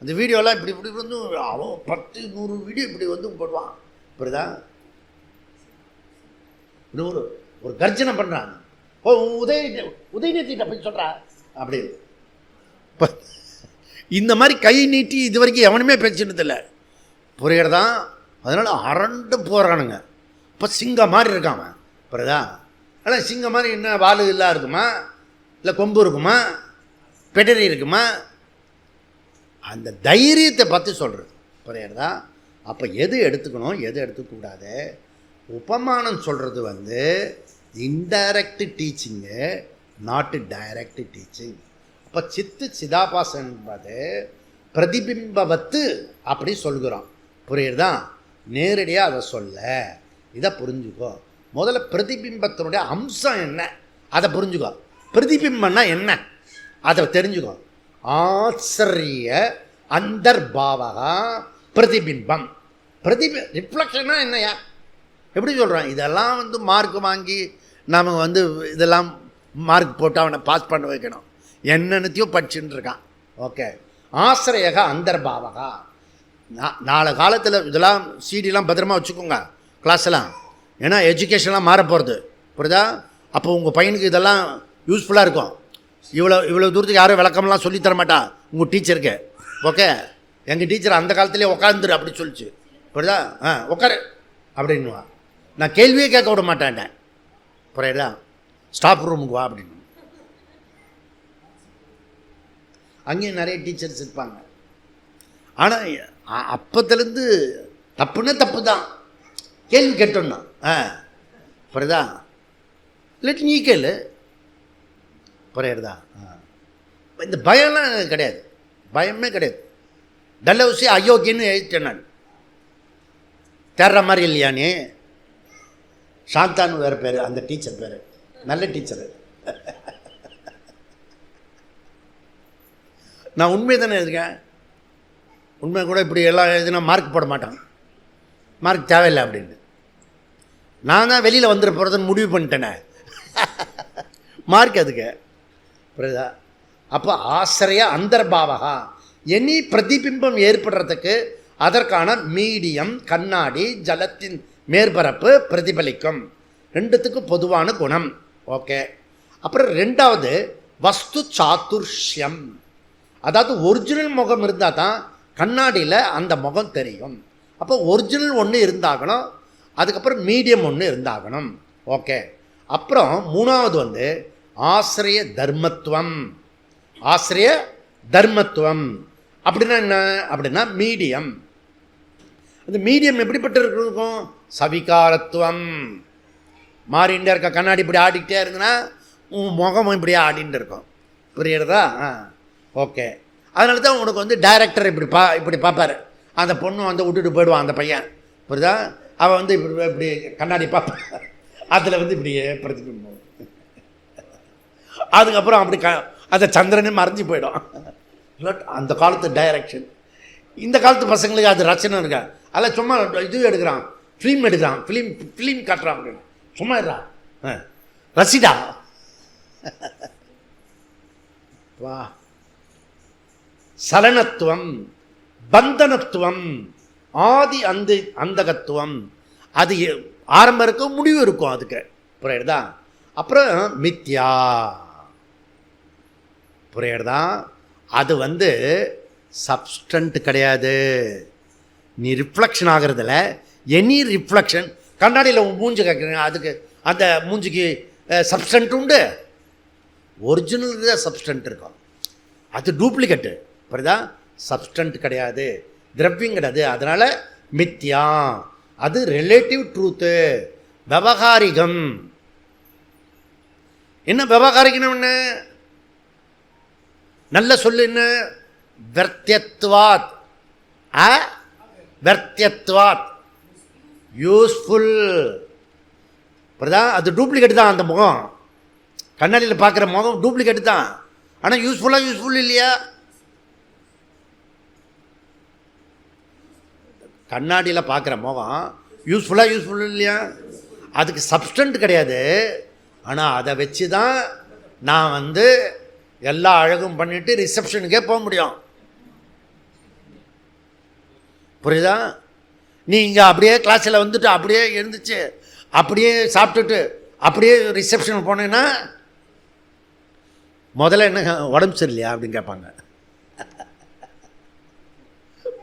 அந்த வீடியோலாம் இப்படி இப்படி வந்து அவன் 10-100 வீடியோ இப்படி வந்து போடுவான். புரியுதா? ஒரு கர்ஜனை பண்ணுறான். ஓ உதயநிதிட்ட போய் சொல்கிறா அப்படின்னு. இந்த மாதிரி கை நீட்டி இது வரைக்கும் எவனுமே பேசினதில்லை. புரியுறதா? அதனால் அரண்டு போகிறானுங்க. இப்போ சிங்கம் மாதிரி இருக்காம. புரியுதா? ஆனால் சிங்கம் மாதிரி என்ன வால் எல்லாம் இருக்குமா, இல்லை கொம்பு இருக்குமா, பெடரி இருக்குமா? அந்த தைரியத்தை பற்றி சொல்கிறது. புரியுறதா? அப்போ எது எடுத்துக்கணும், எது எடுத்துக்கூடாது? உபமானம் சொல்கிறது வந்து இன்டைரக்ட் டீச்சிங்கு, நாட்டு டைரக்ட் டீச்சிங். அப்போ சித்து சிதாபாசன் என்பது பிரதிபிம்பவத்து அப்படி சொல்கிறோம். புரியுறதா? நேரடியாக அதை சொல்ல. இதை புரிஞ்சுக்கோ. முதல்ல பிரதிபிம்பத்தினுடைய அம்சம் என்ன அதை புரிஞ்சுக்கோ. பிரதிபிம்பம்னா என்ன அதை தெரிஞ்சுக்கோ. ஆச்சரிய அந்தர்பாவகா பிரதிபிம்பம். ரிஃப்ளெக்ஷனா என்னையா? எப்படி சொல்கிறான்? இதெல்லாம் வந்து மார்க் வாங்கி நாம் வந்து இதெல்லாம் மார்க் போட்டு அவனை பாஸ் பண்ண வைக்கணும். என்னென்னத்தையும் படிச்சுட்டு இருக்கான். ஓகே. ஆசிரியக அந்தர்பாவகா. நாளை காலத்தில் இதெல்லாம் சிடிலாம் பத்திரமா வச்சுக்கோங்க கிளாஸ்லாம். ஏன்னா எஜுகேஷன்லாம் மாற போகிறது. புரியுதா? அப்போ உங்கள் பையனுக்கு இதெல்லாம் யூஸ்ஃபுல்லாக இருக்கும். இவ்வளோ தூரத்துக்கு யாரும் விளக்கம்லாம் சொல்லித்தர மாட்டா உங்கள் டீச்சருக்கு. ஓகே. எங்கள் டீச்சர் அந்த காலத்துலேயே உட்காந்துரு அப்படி சொல்லிச்சு. புரியுதா? உட்காரு அப்படின்னுவா. நான் கேள்வியே கேட்க விட மாட்டேன். புரியுதா? ஸ்டாஃப் ரூமுக்கு வா அப்படின்னு. அங்கேயும் நிறைய டீச்சர்ஸ் இருப்பாங்க. ஆனால் அப்பத்துலேருந்து தப்புன்னா தப்பு தான், கேள்வி கேட்டோன்னா. புரியுதா? இல்லாட்டி நீ கேளு. புரியுறதா? இந்த பயம்லாம் கிடையாது, பயமே கிடையாது. டல்லவுசி அயோக்கியன்னு எழுதிட்டேன் நான். தேர்ற மாதிரி இல்லையா நீ? சாந்தான்னு வேறு பேர், அந்த டீச்சர் பேர் நல்ல டீச்சரு. நான் உண்மை தானே எழுதுக்கேன். உண்மை கூட இப்படி எல்லாம் எழுதுனா மார்க் போட மாட்டான். மார்க் தேவையில்லை அப்படின்னு நான் தான் வெளியில் வந்துட போகிறதுன்னு முடிவு பண்ணிட்டேனே. மார்க் அதுக்கு. புரியுதா? அப்போ ஆசிரிய அந்தர்பாவகா. எனி பிரதிபிம்பம் ஏற்படுறதுக்கு அதற்கான மீடியம், கண்ணாடி, ஜலத்தின் மேற்பரப்பு பிரதிபலிக்கும், ரெண்டுத்துக்கும் பொதுவான குணம். ஓகே. அப்புறம் ரெண்டாவது வஸ்து சாதுர்ஷ்யம், அதாவது ஒரிஜினல் முகம் இருந்தால் தான் கண்ணாடியில் அந்த முகம் தெரியும். அப்போ ஒரிஜினல் ஒன்று இருந்தாகணும், அதுக்கப்புறம் மீடியம் ஒன்று இருந்தாகணும். ஓகே. அப்புறம் மூணாவது வந்து ஆசிரிய தர்மத்துவம். ஆசிரிய தர்மத்துவம் அப்படின்னா என்ன அப்படின்னா மீடியம். அந்த மீடியம் எப்படிப்பட்ட இருக்கும்? சவிகாரத்துவம். மாறிண்டே இருக்க கண்ணாடி இப்படி ஆடிக்கிட்டே இருந்ததுன்னா உன் முகம் இப்படியே ஆடிட்டு இருக்கும். புரியுறதா? ஓகே. அதனால தான் உனக்கு வந்து டைரக்டர் இப்படி பார்ப்பார். அந்த பொண்ணு வந்து விட்டுட்டு போயிடுவான் அந்த பையன். புரியுதா? அவன் வந்து இப்படி கண்ணாடி பார்ப்பான், அதில் வந்து இப்படியே பிரதிபிம்பம். அதுக்கப்புறம் அப்படி அந்த சந்திரனே மறைஞ்சி போயிடும். அந்த காலத்து டைரக்ஷன். இந்த காலத்து பசங்களுக்கு அது ரச்சனை இருக்கா? அதில் சும்மா இது எடுக்கிறான், ஃபிலிம் எடுக்கிறான், ஃபிலிம் காட்டுறான் அப்படின்னு. சும்மா இருறான், ரசிடா வா. சலனத்துவம், பந்தனத்துவம், ஆதி அந்தகத்துவம், அது ஆரம்பம் இருக்கும் முடிவு இருக்கும் அதுக்கு. புரியுறதா? அப்புறம் மித்யா. புரியுறதா? அது வந்து சப்ஸ்டன்ட் கிடையாது. நீ ரிஃப்ளெக்ஷன் ஆகிறதுல எனி ரிஃப்ளெக்ஷன், கண்ணாடியில் மூஞ்சி கேட்குறீங்க, அதுக்கு அந்த மூஞ்சிக்கு சப்ஸ்டன்ட் உண்டு. ஒரிஜினல் தான் சப்ஸ்டன்ட் இருக்கும், அது டூப்ளிகேட்டு. புரியுதா? சப்ஸ்டன்ட் கிடையாது, திரவியம் கிடையாது. அதனால் மித்யா. அது ரிலேட்டிவ் ட்ரூத்து, விவகாரிகம். என்ன விவகாரிகம்? என்ன நல்ல சொல்லு, என்ன வர்த்தியத்வாத். வர்த்தியத்வாத், யூஸ்ஃபுல். புரியுதா? அது டூப்ளிகேட் தான். அந்த முகம் கண்ணாடியில் பார்க்குற முகம் டூப்ளிகேட் தான், ஆனால் யூஸ்ஃபுல்லாக யூஸ்ஃபுல் இல்லையா? கண்ணாடியில் பார்க்குற முகம் யூஸ்ஃபுல்லாக யூஸ்ஃபுல் இல்லையா? அதுக்கு சப்ஸ்டன்ட் கிடையாது. ஆனால் அதை வச்சு தான் நான் வந்து எல்லா அழகும் பண்ணிவிட்டு ரிசப்ஷனுக்கே போக முடியும். புரியுதா? நீ இங்கே அப்படியே கிளாஸில் வந்துட்டு அப்படியே எழுந்துச்சு அப்படியே சாப்பிட்டுட்டு அப்படியே ரிசப்ஷனுக்கு போனேன்னா முதல்ல என்ன உடம்பு சரியில்லையா அப்படின்னு கேட்பாங்க.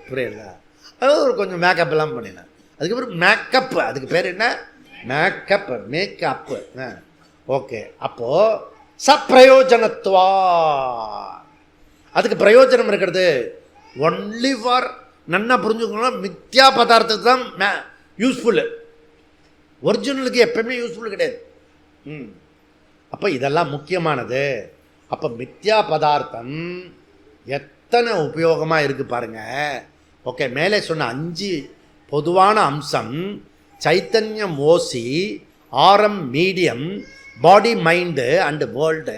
புரியுதா? அது ஒரு கொஞ்சம் மேக்கப் எல்லாம் பண்ணினேன். அதுக்கப்புறம் மேக்கப், அதுக்கு பேர் என்ன? மேக்கப்பு. ஓகே. அப்போது சப்பிரயோஜனத்துவா, அதுக்கு பிரயோஜனம் இருக்கிறது ஒன்லி ஃபார், நன்னா புரிஞ்சுக்கணும், மித்யா பதார்த்தத்துக்கு தான் யூஸ்ஃபுல்லு. ஒரிஜினலுக்கு எப்பவுமே யூஸ்ஃபுல் கிடையாது. அப்போ இதெல்லாம் முக்கியமானது. அப்போ மித்யா பதார்த்தம் எத்தனை உபயோகமாக இருக்குது பாருங்கள். ஓகே. மேலே சொன்ன 5 பொதுவான அம்சம், சைத்தன்யம் ஓசி, ஆரம் medium, body mind and world,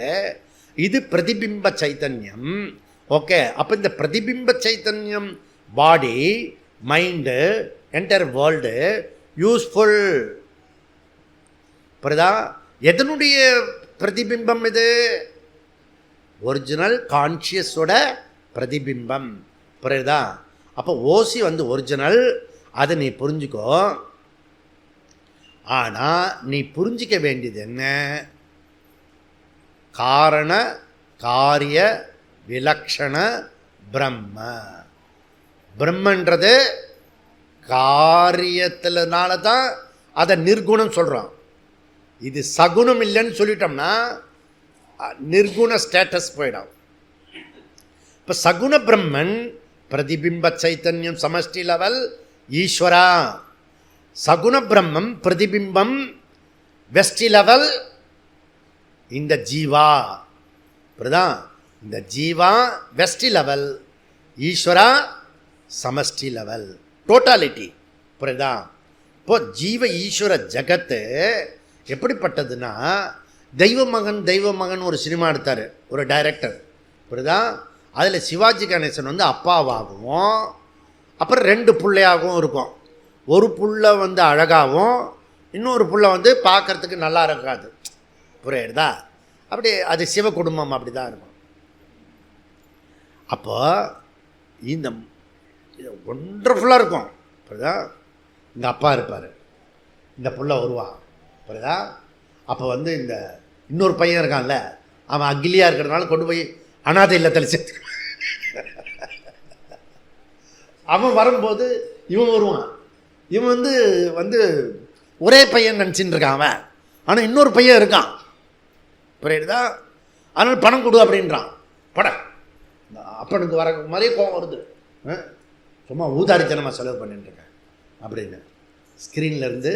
இது பிரதிபிம்ப சைத்தன்யம். ஓகே. அப்போ இந்த பிரதிபிம்ப சைத்தன்யம் பாடி மைண்டு என்டையர் வேர்ல்டு யூஸ்ஃபுல். புரியுதா? எதனுடைய பிரதிபிம்பம் இது? ஒரிஜினல் கான்ஷியஸோட பிரதிபிம்பம். புரியுதா? அப்போ ஓசி வந்து ஒரிஜினல், அதை நீ புரிஞ்சுக்கோ. ஆனால் நீ புரிஞ்சிக்க வேண்டியது என்ன? காரண காரிய விலக்ஷண பிரம்ம. பிரம்மன்றது காரியத்தினால தான் அதை நிர்குணம் சொல்கிறோம். இது சகுணம் இல்லைன்னு சொல்லிட்டோம்னா நிர்குண ஸ்டேட்டஸ் போயிடும். இப்போ சகுண பிரம்மன் பிரதிபிம்ப சைத்தன்யம் சமஷ்டி லெவல் ஈஸ்வரா. சகுண பிரம்மம் பிரதிபிம்பம் வெஸ்டி லெவல் இந்த ஜீவா. புரியுதா? இந்த ஜீவா வெஸ்டி லெவல், ஈஸ்வரா சமஷ்டி லெவல், டோட்டாலிட்டி. புரியுதா? இப்போ ஜீவ ஈஸ்வர ஜகத்து எப்படிப்பட்டதுன்னா, தெய்வ மகன் ஒரு சினிமா எடுத்தார் ஒரு டைரக்டர். புரியுதா? அதில் சிவாஜி கணேசன் வந்து அப்பாவாகவும் அப்புறம் 2 பிள்ளையாகவும் இருக்கும். ஒரு புள்ள வந்து அழகாகவும் இன்னொரு புள்ள வந்து பார்க்குறதுக்கு நல்லா இருக்காது. புரியுதா? அப்படி அது சிவ குடும்பம் அப்படி தான் இருக்கும். அப்போ இந்த ஒண்டர்ஃபுல்லாக இருக்கும். புரியுதா? எங்கள் அப்பா இருப்பார், இந்த புள்ள வருவான். புரியுதா? அப்போ வந்து இந்த இன்னொரு பையன் இருக்கான்ல, அவன் அகிலியாக இருக்கிறதுனால கொண்டு போய் அனாதை இல்லத்தில் சேர்த்து அவன் வரும்போது இவன் வருவான். இவன் வந்து வந்து ஒரே பையன் நினச்சின்னு இருக்கான் அவன். ஆனால் இன்னொரு பையன் இருக்கான். புரியுதா? அதனால் பணம் கொடு அப்படின்றான். படம் அப்பனுக்கு வர மாதிரியே கோவம் வருது. சும்மா ஊதாரித்தனமாக செலவு பண்ணிட்டுருக்கேன் அப்படின்னு. ஸ்க்ரீனில் இருந்து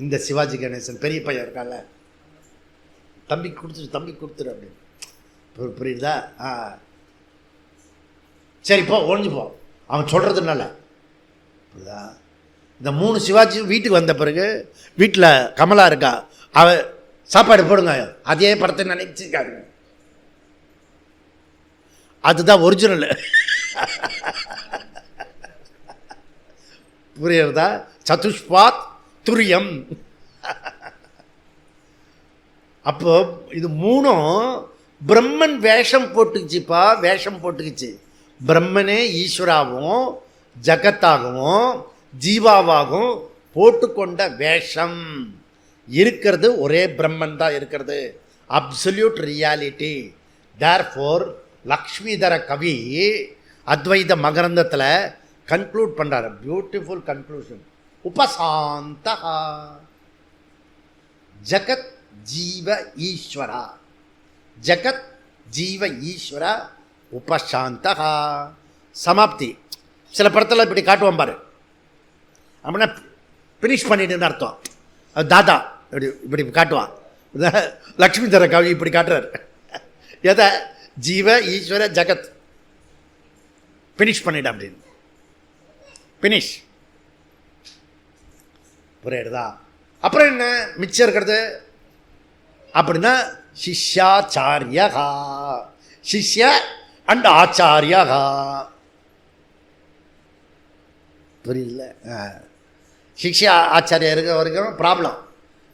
இந்த சிவாஜி கணேசன் பெரிய பையன் இருக்கான்ல, தம்பி கொடுத்துரு அப்படின்னு. புரியுதா? சரிப்போ ஒழிஞ்சு போ அவன் சொல்கிறதுனால. புரியுதா? இந்த 3 சிவாஜி வீட்டுக்கு வந்த பிறகு வீட்டில் கமலா இருக்கா, அவ சாப்பாடு போடுங்க, அதே படத்தை நினைச்சிருக்காங்க. அதுதான் ஒரிஜினல். புரியுறதா? சதுஷ்பாத் துரியம். அப்போ இது 3ம் பிரம்மன் வேஷம் போட்டுக்குச்சுப்பா, வேஷம் போட்டுக்குச்சு. பிரம்மனே ஈஸ்வராவும் ஜகத்தாகவும் ஜீவாவாகவும் போட்டுக்கொண்ட வேஷம். இருக்கிறது ஒரே பிரம்மன் தான் இருக்கிறது, அப்சல்யூட் ரியாலிட்டி. தேர்ஃபோர் லக்ஷ்மிதர கவி அத்வைத மகரந்தத்தில் கன்க்ளூட் பண்ணுறாரு, பியூட்டிஃபுல் கன்க்ளூஷன். உபசாந்தா ஜகத் ஜீவ ஈஸ்வரா, ஜகத் ஜீவ ஈஸ்வரா உபசாந்தா. சமாப்தி. சில படத்தில் இப்படி காட்டுவோம் பாரு, அப்படின்னா ஃபினிஷ் பண்ணிட்டுன்னு அர்த்தம். அது தாத்தா இப்படி இப்படி காட்டுவான். லக்ஷ்மி தர கவி இப்படி காட்டுறாரு. எதை? ஜீவ ஈஸ்வர ஜகத் ஃபினிஷ் பண்ணிட அப்படின்னு. ஃபினிஷ். புரியுதா? அப்புறம் என்ன மிச்சம் இருக்கிறது அப்படின்னா சிஷ்யாச்சாரியகா, சிஷ்ய அண்ட் ஆச்சாரியகா. புரியல? சிஷ்யா ஆச்சாரியா இருக்க வரைக்கும் ப்ராப்ளம்.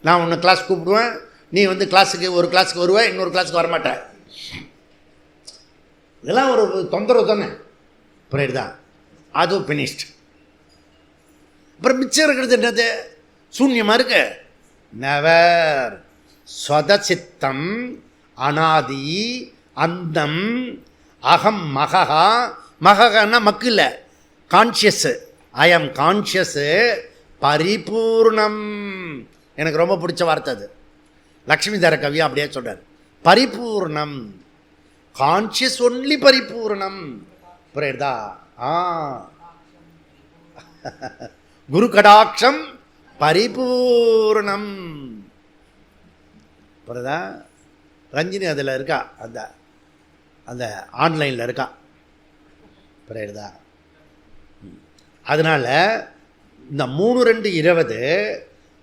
நான் உன்னை கிளாஸ் கூப்பிடுவேன், நீ வந்து கிளாஸுக்கு ஒரு கிளாஸுக்கு வருவேன், இன்னொரு கிளாஸுக்கு வரமாட்டேன். இதெல்லாம் ஒரு தொந்தரவு தானே. புரியுதா? அதுவும் ஃபினிஷ்ட். அப்புறம் மிச்சம் இருக்கிறது என்னது? சூன்யமாக இருக்கு. நவர் ஸ்வதசித்தம் அனாதி அந்தம் அகம் மகா. மகன்னா மக்கு இல்லை, கான்ஷியஸ்ஸு. ஐ ஆம் கான்ஷியஸ்ஸு பரிபூர்ணம். எனக்கு ரொம்ப பிடிச்ச வார்த்தை அது. லக்ஷ்மி தர கவியா அப்படியே சொல்கிறார், பரிபூர்ணம். கான்ஷியஸ் ஒன்லி பரிபூர்ணம். புரியுதா? குரு கடாட்சம் பரிபூர்ணம். புரியுதா? ரஞ்சினி அதில் இருக்கா, அந்த அந்த ஆன்லைனில் இருக்கா. புரியுதா? அதனால் இந்த 3-2-20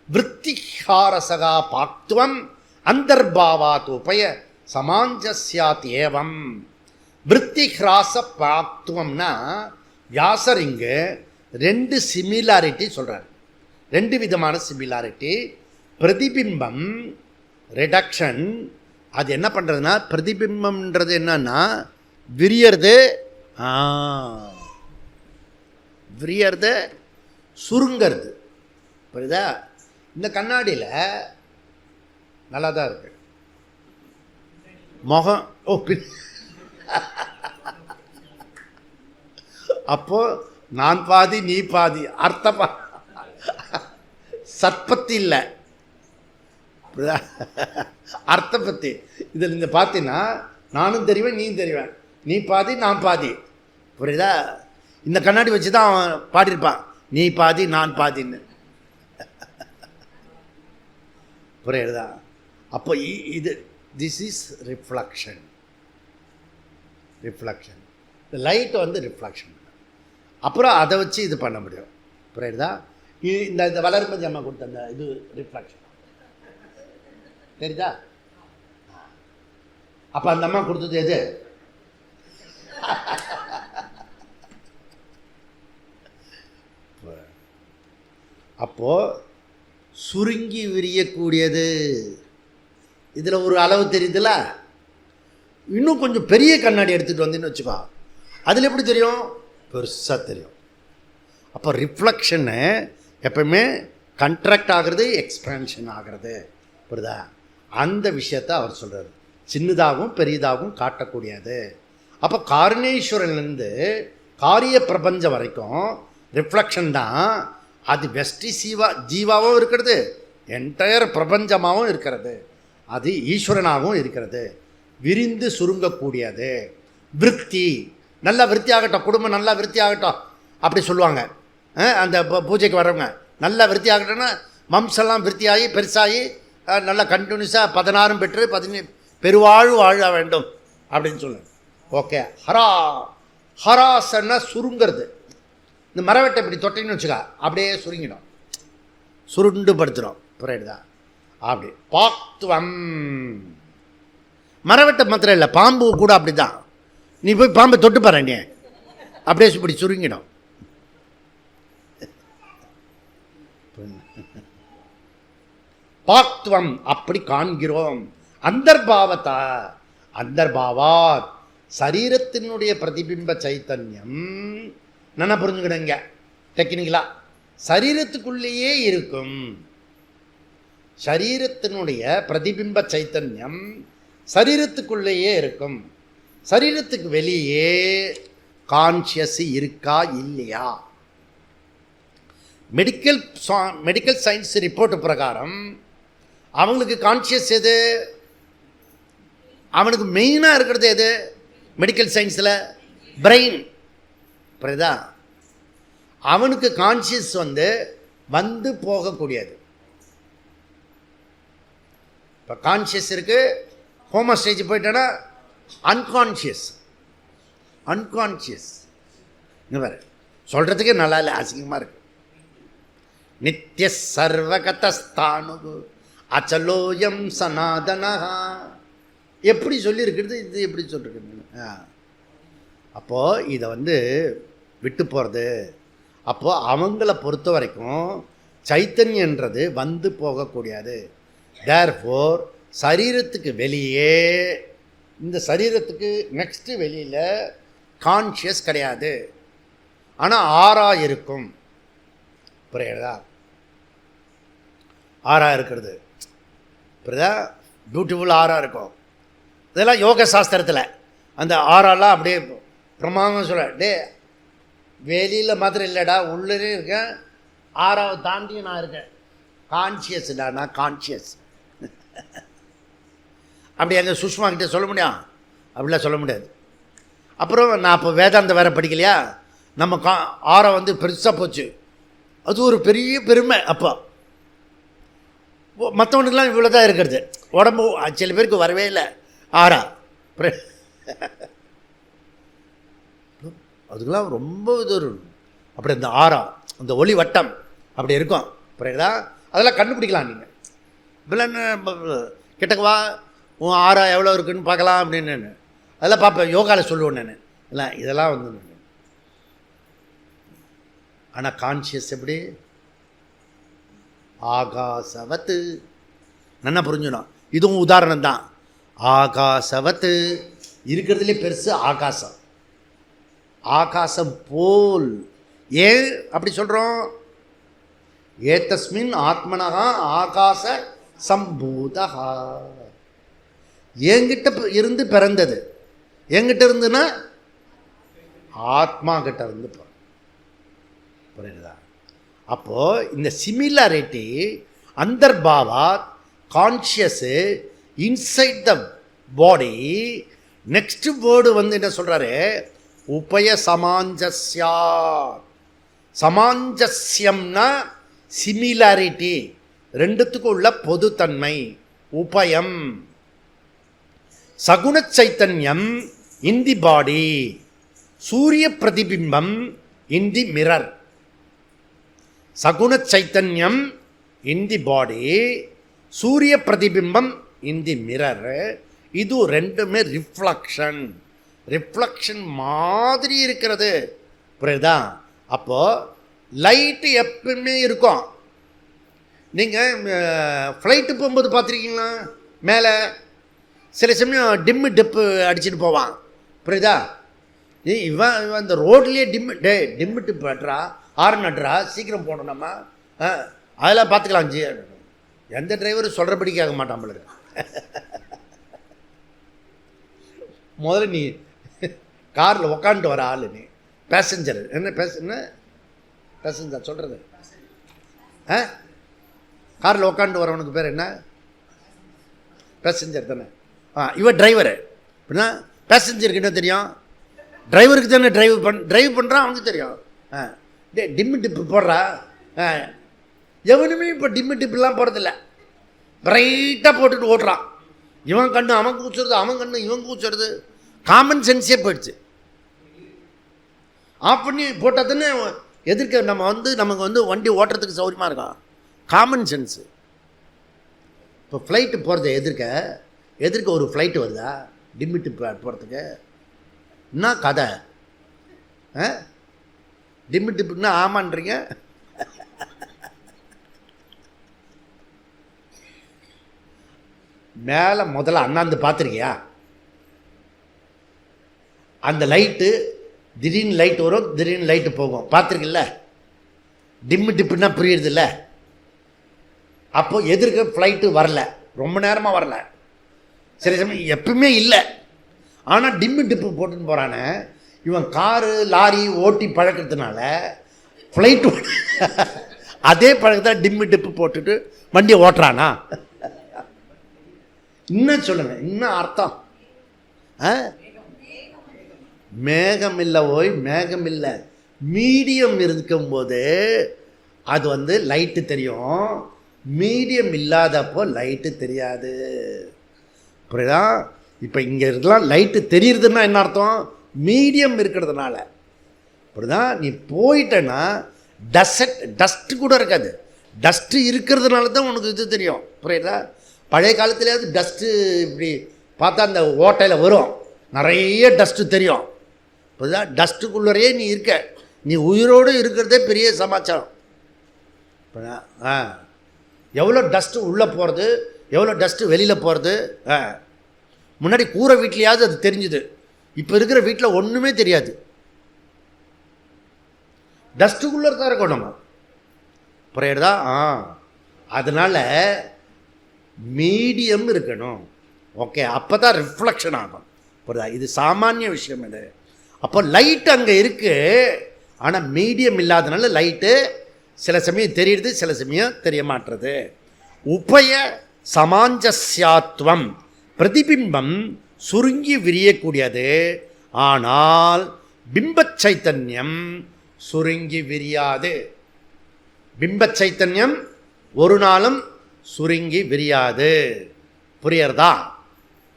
விற்த்திஹாரசகா பாக்துவம் அந்தர்பாவாத் உபய சமாஞ்சஸ்யாத் ஏவம். விற்த்திஹ்ராச பாக்துவம்னா வியாசர் இங்கு 2 சிமிலாரிட்டி சொல்கிறார். 2 விதமான சிமிலாரிட்டி. பிரதிபிம்பம் ரிடக்ஷன். அது என்ன பண்ணுறதுன்னா, பிரதிபிம்பம்ன்றது என்னன்னா விரியறது, விரியறது சுருங்கிறது. புரியுதா? இந்த கண்ணாடியில் நல்லா தான் இருக்கு முகம். அப்போ நான் பாதி நீ பாதி அர்த்தமா சத்பத்தி இல்லை, அர்த்தப்பத்தி. இதில் நீங்கள் பார்த்தீங்கன்னா நானும் தெரிவேன் நீயும் தெரிவேன், நீ பாதி நான் பாதி. புரியுதா? இந்த கண்ணாடி வச்சு தான் அவன் பாடியிருப்பான், நீ பாதி நான் பாதின்னு. புரியுதா? அப்போ இது திஸ் இஸ் ரிஃப்ளக்ஷன். ரிஃப்ளக்ஷன். இந்த லைட்டை வந்து ரிஃப்ளக்ஷன். அப்புறம் அதை வச்சு இது பண்ண முடியும். புரியுதா? இந்த இந்த வளர்மதி அம்மா கொடுத்த அந்த இது ரிஃப்ளக்ஷன் தெரியுதா? அப்போ அந்த அம்மா கொடுத்தது எது? அப்போ சுருங்கி விரியக்கூடியது. இதில் ஒரு அளவு தெரியுதுல்ல. இன்னும் கொஞ்சம் பெரிய கண்ணாடி எடுத்துகிட்டு வந்தீங்கன்னு வச்சுக்கோ, அதில் எப்படி தெரியும்? பெருசாக தெரியும். அப்போ ரிஃப்ளெக்ஷனு எப்பவுமே கண்ட்ராக்ட் ஆகிறது, எக்ஸ்பேன்ஷன் ஆகிறது. புரியுதா? அந்த விஷயத்தை அவர் சொல்கிறார். சின்னதாகவும் பெரியதாகவும் காட்டக்கூடியது. அப்போ காரணேஸ்வரன்லேருந்து காரிய பிரபஞ்சம் வரைக்கும் ரிஃப்ளெக்ஷன் தான். அது வெஸ்டி ஜீவாவும் இருக்கிறது, என்டையர் பிரபஞ்சமாகவும் இருக்கிறது, அது ஈஸ்வரனாகவும் இருக்கிறது. விரிந்து சுருங்கக்கூடியது. விருத்தி, நல்லா விருத்தி ஆகட்டும், குடும்பம் நல்லா விருத்தி ஆகட்டும் அப்படி சொல்லுவாங்க. அந்த பூஜைக்கு வர்றவங்க நல்லா விருத்தி ஆகட்டும்னா வம்செல்லாம் விருத்தியாகி பெருசாகி நல்லா கண்டினியூஸாக 16 பெற்று 17 பெருவாழ்வு வாழ வேண்டும் அப்படின்னு சொல்லுங்க. ஓகே. ஹராசன்னா சுருங்கிறது. இந்த மரவெட்டை இப்படி தொட்டின்னு வச்சுக்கா, அப்படியே சுருங்கிடும், சுருண்டு படுத்துடும். புரியுதா? அப்படி பாக்துவம். மரவெட்டை மாத்திரம் இல்லை, பாம்பு கூட அப்படி தான். நீ போய் பாம்பை தொட்டு பாரு, நீ அப்படியே இப்படி சுருங்கிடும். பாக்துவம் அப்படி காண்கிறோம். அந்தர்பாவத்தா, அந்தர்பாவாத் சரீரத்தினுடைய பிரதிபிம்ப சைத்தன்யம். நல்லா புரிஞ்சுக்கிடுங்க டெக்னிக்கலா, சரீரத்துக்குள்ளேயே இருக்கும். சரீரத்தினுடைய பிரதிபிம்ப சைத்தன்யம் சரீரத்துக்குள்ளேயே இருக்கும். சரீரத்துக்கு வெளியே கான்ஷியஸ் இருக்கா இல்லையா? மெடிக்கல் சயின்ஸ் ரிப்போர்ட் பிரகாரம் அவங்களுக்கு கான்ஷியஸ் எது? அவனுக்கு மெயினாக இருக்கிறது எது மெடிக்கல் சயின்ஸில்? பிரெயின். புரியுதா? அவனுக்கு கான்ஷியஸ் வந்து போகக்கூடியது. இப்போ கான்ஷியஸ் இருக்குது, ஹோமோ ஸ்டேஜ் போயிட்டேன்னா அன்கான்ஷியஸ். இங்கே வேறு சொல்கிறதுக்கே நல்லா இல்லை, அசிங்கமாக இருக்கு. நித்திய சர்வகதஸ்தானு அச்சலோயம் சனாதனா எப்படி சொல்லியிருக்கிறது, இது எப்படி சொல்லிருக்கிறது? அப்போது இதை விட்டு போகிறது. அப்போது அவங்கள பொறுத்த வரைக்கும் சைத்தன்யன்றது வந்து போகக்கூடியது. தேர்ஃபோர் சரீரத்துக்கு வெளியே, இந்த சரீரத்துக்கு நெக்ஸ்ட்டு வெளியில் கான்ஷியஸ் கிடையாது. ஆனால் ஆறா இருக்கும். புரியுதா? ஆறா இருக்கிறது புரியுதா? பியூட்டிஃபுல் ஆறா இருக்கும். இதெல்லாம் யோக சாஸ்திரத்தில் அந்த ஆறாலாம் அப்படியே பிரமாதம் சொல்ல, டே வெளியில் மாத்திரம் இல்லைடா, உள்ளே இருக்கேன், ஆறாவை தாண்டி நான் இருக்கேன், கான்ஷியஸ்டா, நான் கான்ஷியஸ். அப்படி எங்கள் சுஷ்மா கிட்டே சொல்ல முடியும்? அப்படிலாம் சொல்ல முடியாது. அப்புறம் நான் இப்போ வேதாந்தம் வேறு படிக்கலையா, நம்ம ஆறா பெருசாக போச்சு, அது ஒரு பெரிய பெருமை. அப்போ மற்றவனுக்கெல்லாம் இவ்வளோ தான் இருக்கிறது, உடம்பு சில பேருக்கு வரவே இல்லை ஆறா. அதுக்கெல்லாம் ரொம்ப இது அப்படி இந்த ஆறா, அந்த ஒளி வட்டம் அப்படி இருக்கும். புரியுதா? அதெல்லாம் கண்டுபிடிக்கலாம். நீங்கள் இப்போல்லாம் கிட்டக்கவா உன் ஆறா எவ்வளோ இருக்குன்னு பார்க்கலாம் அப்படின்னு அதெல்லாம் பார்ப்பேன், யோகாவில் சொல்லுவேன் நான். இல்லை இதெல்லாம் ஆனால் கான்ஷியஸ் எப்படி? ஆகாசவத்து. நல்லா புரிஞ்சுணும். இதுவும் உதாரணம் தான். ஆகாசவத்து இருக்கிறதுலே பெருசு ஆகாசம். ஆகாசம் போல். ஏன் அப்படி சொல்கிறோம்? ஏதஸ்மின் ஆத்மனஹா ஆகாச சம்பூதா. என்கிட்ட இருந்து பிறந்தது. என்கிட்ட இருந்துன்னா ஆத்மா கிட்ட இருந்து பிறந்தது. புரியுதா? அப்போது இந்த சிமிலாரிட்டி அந்தர்பாவா conscious inside the body. Next word என்ன சொல்கிறாரு? உபய சமாஞ்சஸ்யா. சமாஞ்சஸ்யம்னா சிமிலாரிட்டி, ரெண்டுத்துக்கும் உள்ள பொதுத்தன்மை. உபயம் சகுண சைத்தன்யம் இன் தி பாடி, சூரிய பிரதிபிம்பம் இன் தி மிரர். சகுண சைத்தன்யம் இன் தி பாடி, சூரிய பிரதிபிம்பம் இன் தி மிரர். இது ரெண்டுமே ரிஃப்ளக்ஷன் மாதிரி இருக்கிறது. புரியுதா? அப்போது லைட்டு எப்பவுமே இருக்கும். நீங்கள் ஃப்ளைட்டு போகும்போது பார்த்துருக்கீங்களா? மேலே சில சமயம் டிம்மு டெப்பு அடிச்சுட்டு போவான். புரியுதா? இவன் இந்த ரோட்லேயே டிம்மு டிப்பு நட்டுறா, ஆறு நட்டுறா, சீக்கிரம் போனோம் நம்ம அதெல்லாம் பார்த்துக்கலாம் ஜி. எந்த டிரைவரும் சொல்கிறபடி கேட்க மாட்டான் போல இருக்கு. முதல்ல நீ காரில் உக்காந்துட்டு வர ஆள், நீ பேசஞ்சர் என்ன பேசஞ்சர் சொல்கிறது காரில் உக்காந்துட்டு வரவனுக்கு பேர் என்ன? பேசஞ்சர் தானே. இவன் டிரைவரு அப்படின்னா பேசஞ்சருக்கு என்ன தெரியும்? டிரைவருக்கு தானே டிரைவ் பண்ணுறான், அவனுக்கு தெரியும். டிம்மு டிப்பு போடுறா. எவனுமே இப்போ டிம்மு டிப்புலாம் போகிறதில்ல, பிரைட்டாக போட்டுட்டு ஓட்டுறான். இவன் கண்ணு அவன் கூச்சுறது, அவன் கண்ணு இவன் கூச்சுறது. காமன் சென்ஸே போயிடுச்சு. ஆஃப் பண்ணி போட்டால் தானே எதிர்க்க நமக்கு வந்து வண்டி ஓட்டுறதுக்கு சௌரியமாக இருக்கும். Common sense. இப்போ ஃப்ளைட்டு போகிறது எதிர்க்க ஒரு ஃப்ளைட்டு வருதா டிம்மி டிப்பு போகிறதுக்கு? என்ன கதை? டிம்மி டிப்புன்னா ஆமான்றீங்க. மேலே முதல்ல அண்ணாந்து பார்த்துருக்கியா? அந்த லைட்டு திடீர்னு லைட் வரும், திடீர்னு லைட்டு போகும், பார்த்துருக்குல்ல? டிம்மு டிப்புன்னா புரியுறதில்ல? அப்போ எதிர்க்க ஃப்ளைட்டு வரல, ரொம்ப நேரமாக வரல, சில சமயம் எப்பவுமே இல்லை. ஆனால் டிம்மு டிப்பு போட்டுன்னு போகிறானே இவன். காரு லாரி ஓட்டி பழக்கிறதுனால ஃப்ளைட்டு அதே பழக்கத்தை டிம்மு டிப்பு போட்டுட்டு வண்டியை ஓட்டுறானா? இன்னும் சொல்லுங்க, இன்னும் அர்த்தம். மேகம் இல்லை ஓய், மேகம் இல்லை. மீடியம் இருக்கும்போது அது வந்து லைட்டு தெரியும், மீடியம் இல்லாதப்போ லைட்டு தெரியாது. புரியுதா? இப்போ இங்கே இருக்கலாம் லைட்டு தெரியுறதுன்னா என்ன அர்த்தம்? மீடியம் இருக்கிறதுனால. புரியுதா? நீ போயிட்டேன்னா டஸ்ட்டு கூட இருக்காது. டஸ்ட்டு இருக்கிறதுனால தான் உனக்கு இது தெரியும். புரியுதா? பழைய காலத்துலேயாவது டஸ்ட்டு இப்படி பார்த்தா அந்த ஓட்டையில் வரும், நிறைய டஸ்ட்டு தெரியும். புரியுதா? டஸ்ட்டுக்குள்ளரையே நீ இருக்க, நீ உயிரோடு இருக்கிறதே பெரிய சமாச்சாரம். எவ்வளோ டஸ்ட்டு உள்ளே போகிறது, எவ்வளோ டஸ்ட்டு வெளியில் போகிறது. முன்னாடி கூரை வீட்லையாவது அது தெரிஞ்சுது, இப்போ இருக்கிற வீட்டில் ஒன்றுமே தெரியாது. டஸ்ட்டுக்குள்ளே தான் இருக்கணும் நம்ம. புரியுறதா? அதனால் மீடியம் இருக்கணும். ஓகே, அப்போ தான் ரிஃப்ளெக்ஷன் ஆகும். புரியுதா? இது சாமானிய விஷயம் இது. அப்போ லைட் அங்கே இருக்குது, ஆனால் மீடியம் இல்லாதனால லைட்டு சில சமயம் தெரியுது, சில சமயம் தெரிய மாட்டுறது. உபய சமாஞ்சஸ்யாத்வம். பிரதிபிம்பம் சுருங்கி விரியக்கூடியது, ஆனால் பிம்பச் சைத்தன்யம் சுருங்கி விரியாது. பிம்பச் சைத்தன்யம் ஒரு நாளும் சுருங்கி விரியாது. புரியறதா?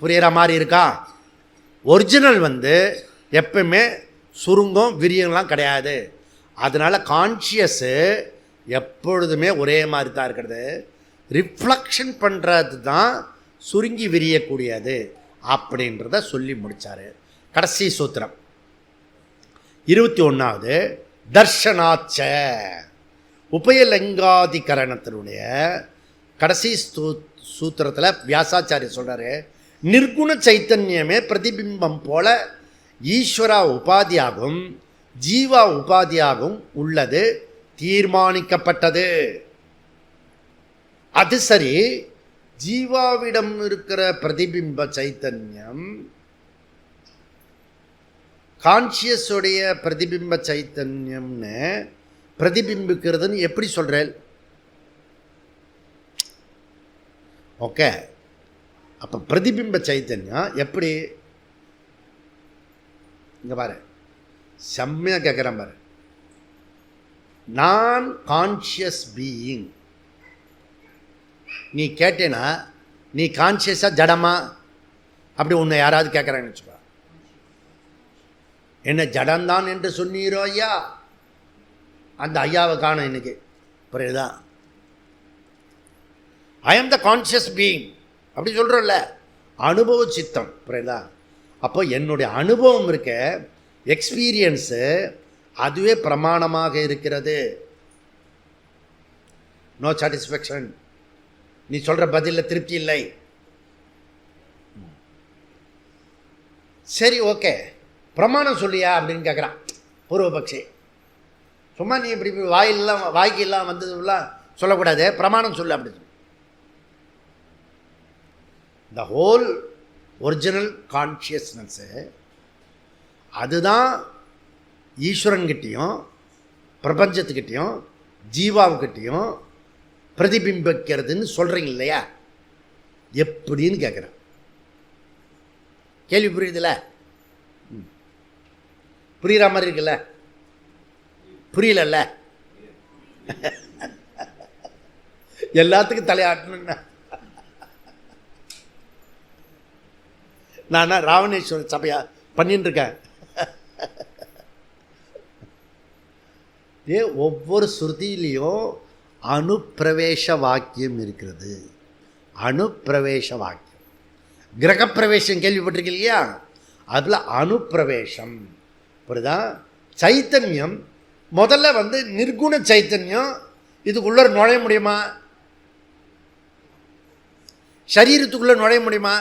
புரிகிற மாதிரி இருக்கா? ஒரிஜினல் வந்து எப்பவுமே சுருங்கம் விரியங்கள்லாம் கிடையாது. அதனால் கான்ஷியஸு எப்பொழுதுமே ஒரே மாதிரி தான் இருக்கிறது. ரிஃப்ளெக்ஷன் பண்ணுறது தான் சுருங்கி விரியக்கூடியது அப்படின்றத சொல்லி முடித்தார். கடைசி சூத்திரம் 21வது. தர்ஷனாச்ச உபயலிங்காதிகரணத்தினுடைய கடைசி சூத்திரத்தில் வியாசாச்சாரியர் சொல்கிறாரு, நிர்குண சைத்தன்யமே பிரதிபிம்பம் போல ஈஸ்வரா உபாதியாகும் ஜீவா உபாதியாகவும் உள்ளது தீர்மானிக்கப்பட்டது. அது சரி, ஜீவாவிடம் இருக்கிற பிரதிபிம்ப சைத்தன்யம் கான்சியஸுடைய பிரதிபிம்ப சைத்தன்யம்னு பிரதிபிம்பிக்கிறதுன்னு எப்படி சொல்கிறேன்? ஓகே, அப்போ பிரதிபிம்ப சைத்தன்யம் எப்படி? இங்கே பாரு, செம்மையாக கேட்குறேன் பாரு. நான் கான்ஷியஸ் பீயிங். நீ கேட்டேன்னா நீ கான்ஷியஸாக ஜடமா? அப்படி உன்னை யாராவது கேட்குறாங்கன்னு வச்சுக்கோ, என்ன ஜடம்தான் என்று சொன்னீரோ ஐயா, அந்த ஐயாவை காணும் இன்னைக்கு. புரியுதா? ஐ ஆம் த கான்ஷியஸ் பீயிங் அப்படி சொல்கிறோம்ல, அனுபவ சித்தம். புரியுதா? அப்போ என்னுடைய அனுபவம் இருக்க, எக்ஸ்பீரியன்ஸு, அதுவே பிரமாணமாக இருக்கிறது. No satisfaction. நீ சொல்கிற பதிலில் திருப்தி இல்லை. சரி, ஓகே, பிரமாணம் சொல்லியா அப்படின்னு கேட்குறான் பூர்வபக்ஷி. சும்மா நீ இப்படி வாய்க்கு எல்லாம் வந்ததுலாம் சொல்லக்கூடாது, பிரமாணம் சொல்லு அப்படி. த ஹோல் ஒரிஜினல் கான்ஷியஸ்னஸ்ஸு அதுதான் ஈஸ்வரன்கிட்டையும் பிரபஞ்சத்துக்கிட்டையும் ஜீவாவுக்கிட்டையும் பிரதிபிம்பிக்கிறதுன்னு சொல்கிறீங்க இல்லையா? எப்படின்னு கேட்குறேன். கேள்வி புரியுதுல்ல? புரிகிற மாதிரி இருக்குல்ல? புரியலல்ல? எல்லாத்துக்கும் தலையாட்டணுன்னா நான் ராவணேஸ்வரர் சபையா பண்ணிட்டு இருக்கேன். ஒவ்வொரு ஸ்ருதியிலையும் அனுப்பிரவேச வாக்கியம் இருக்கிறது. அனுப்பிரவேச வாக்கியம். கிரகப்பிரவேசம் கேள்விப்பட்டிருக்கீங்க இல்லையா? அதில் அனுப்பிரவேசம் புரியுதா? சைத்தன்யம் முதல்ல நிர்குண சைத்தன்யம் இதுக்குள்ள நுழைய முடியுமா? சரீரத்துக்குள்ள நுழைய முடியுமா?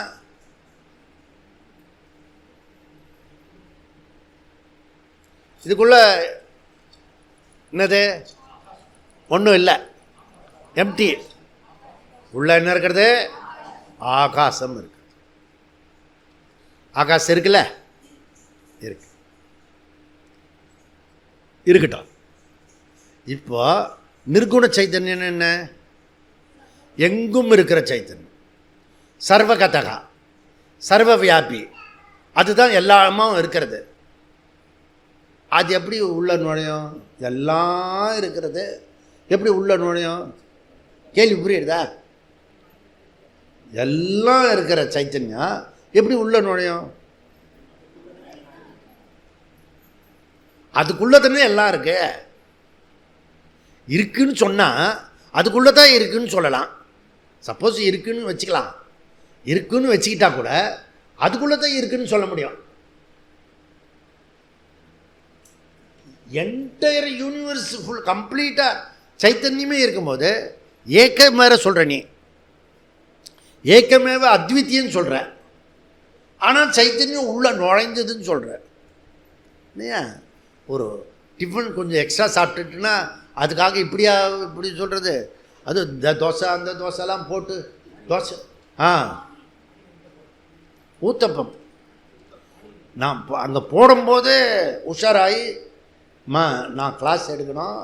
இதுக்குள்ள என்னது? ஒன்றும் இல்லை, எம்டி. உள்ள என்ன இருக்கிறது? ஆகாசம் இருக்கு. ஆகாசம் இருக்குல்ல? இருக்கு. இருக்கட்டும். இப்போ நிர்குண சைத்தன்யம் என்ன? எங்கும் இருக்கிற சைத்தன்யம், சர்வகதகா, சர்வ வியாபி. அதுதான் எல்லாமும் இருக்கிறது. அது எப்படி உள்ள நுழையும்? எல்லாம் இருக்கிறது எப்படி உள்ள நுழையும்? கேள்வி புரியுதா? எல்லாம் இருக்கிற சைத்தன்யம் எப்படி உள்ள நுழையும்? அதுக்குள்ள தானே எல்லாம் இருக்கு. இருக்குன்னு சொன்னால் அதுக்குள்ளே தான் இருக்குன்னு சொல்லலாம். சப்போஸ் இருக்குன்னு வச்சுக்கலாம். இருக்குன்னு வச்சுக்கிட்டா கூட அதுக்குள்ளே தான் இருக்குன்னு சொல்ல முடியும். என்டையர் யூனிவர்ஸ் ஃபுல் கம்ப்ளீட்டாக சைத்தன்யமே இருக்கும்போது ஏக்கமேற சொல்கிற நீ, ஏக்கமேவ அத்வித்தியன்னு சொல்கிற. ஆனால் சைத்தன்யம் உள்ள நுழைஞ்சதுன்னு சொல்கிற இல்லையா? ஒரு டிஃபன் கொஞ்சம் எக்ஸ்ட்ரா சாப்பிட்டுட்டுன்னா அதுக்காக இப்படி சொல்கிறது. அது இந்த தோசை அந்த தோசைலாம் போட்டு தோசை ஊத்தப்பம் நான் அங்கே போடும்போது உஷாராகி நான் கிளாஸ் எடுக்கணும்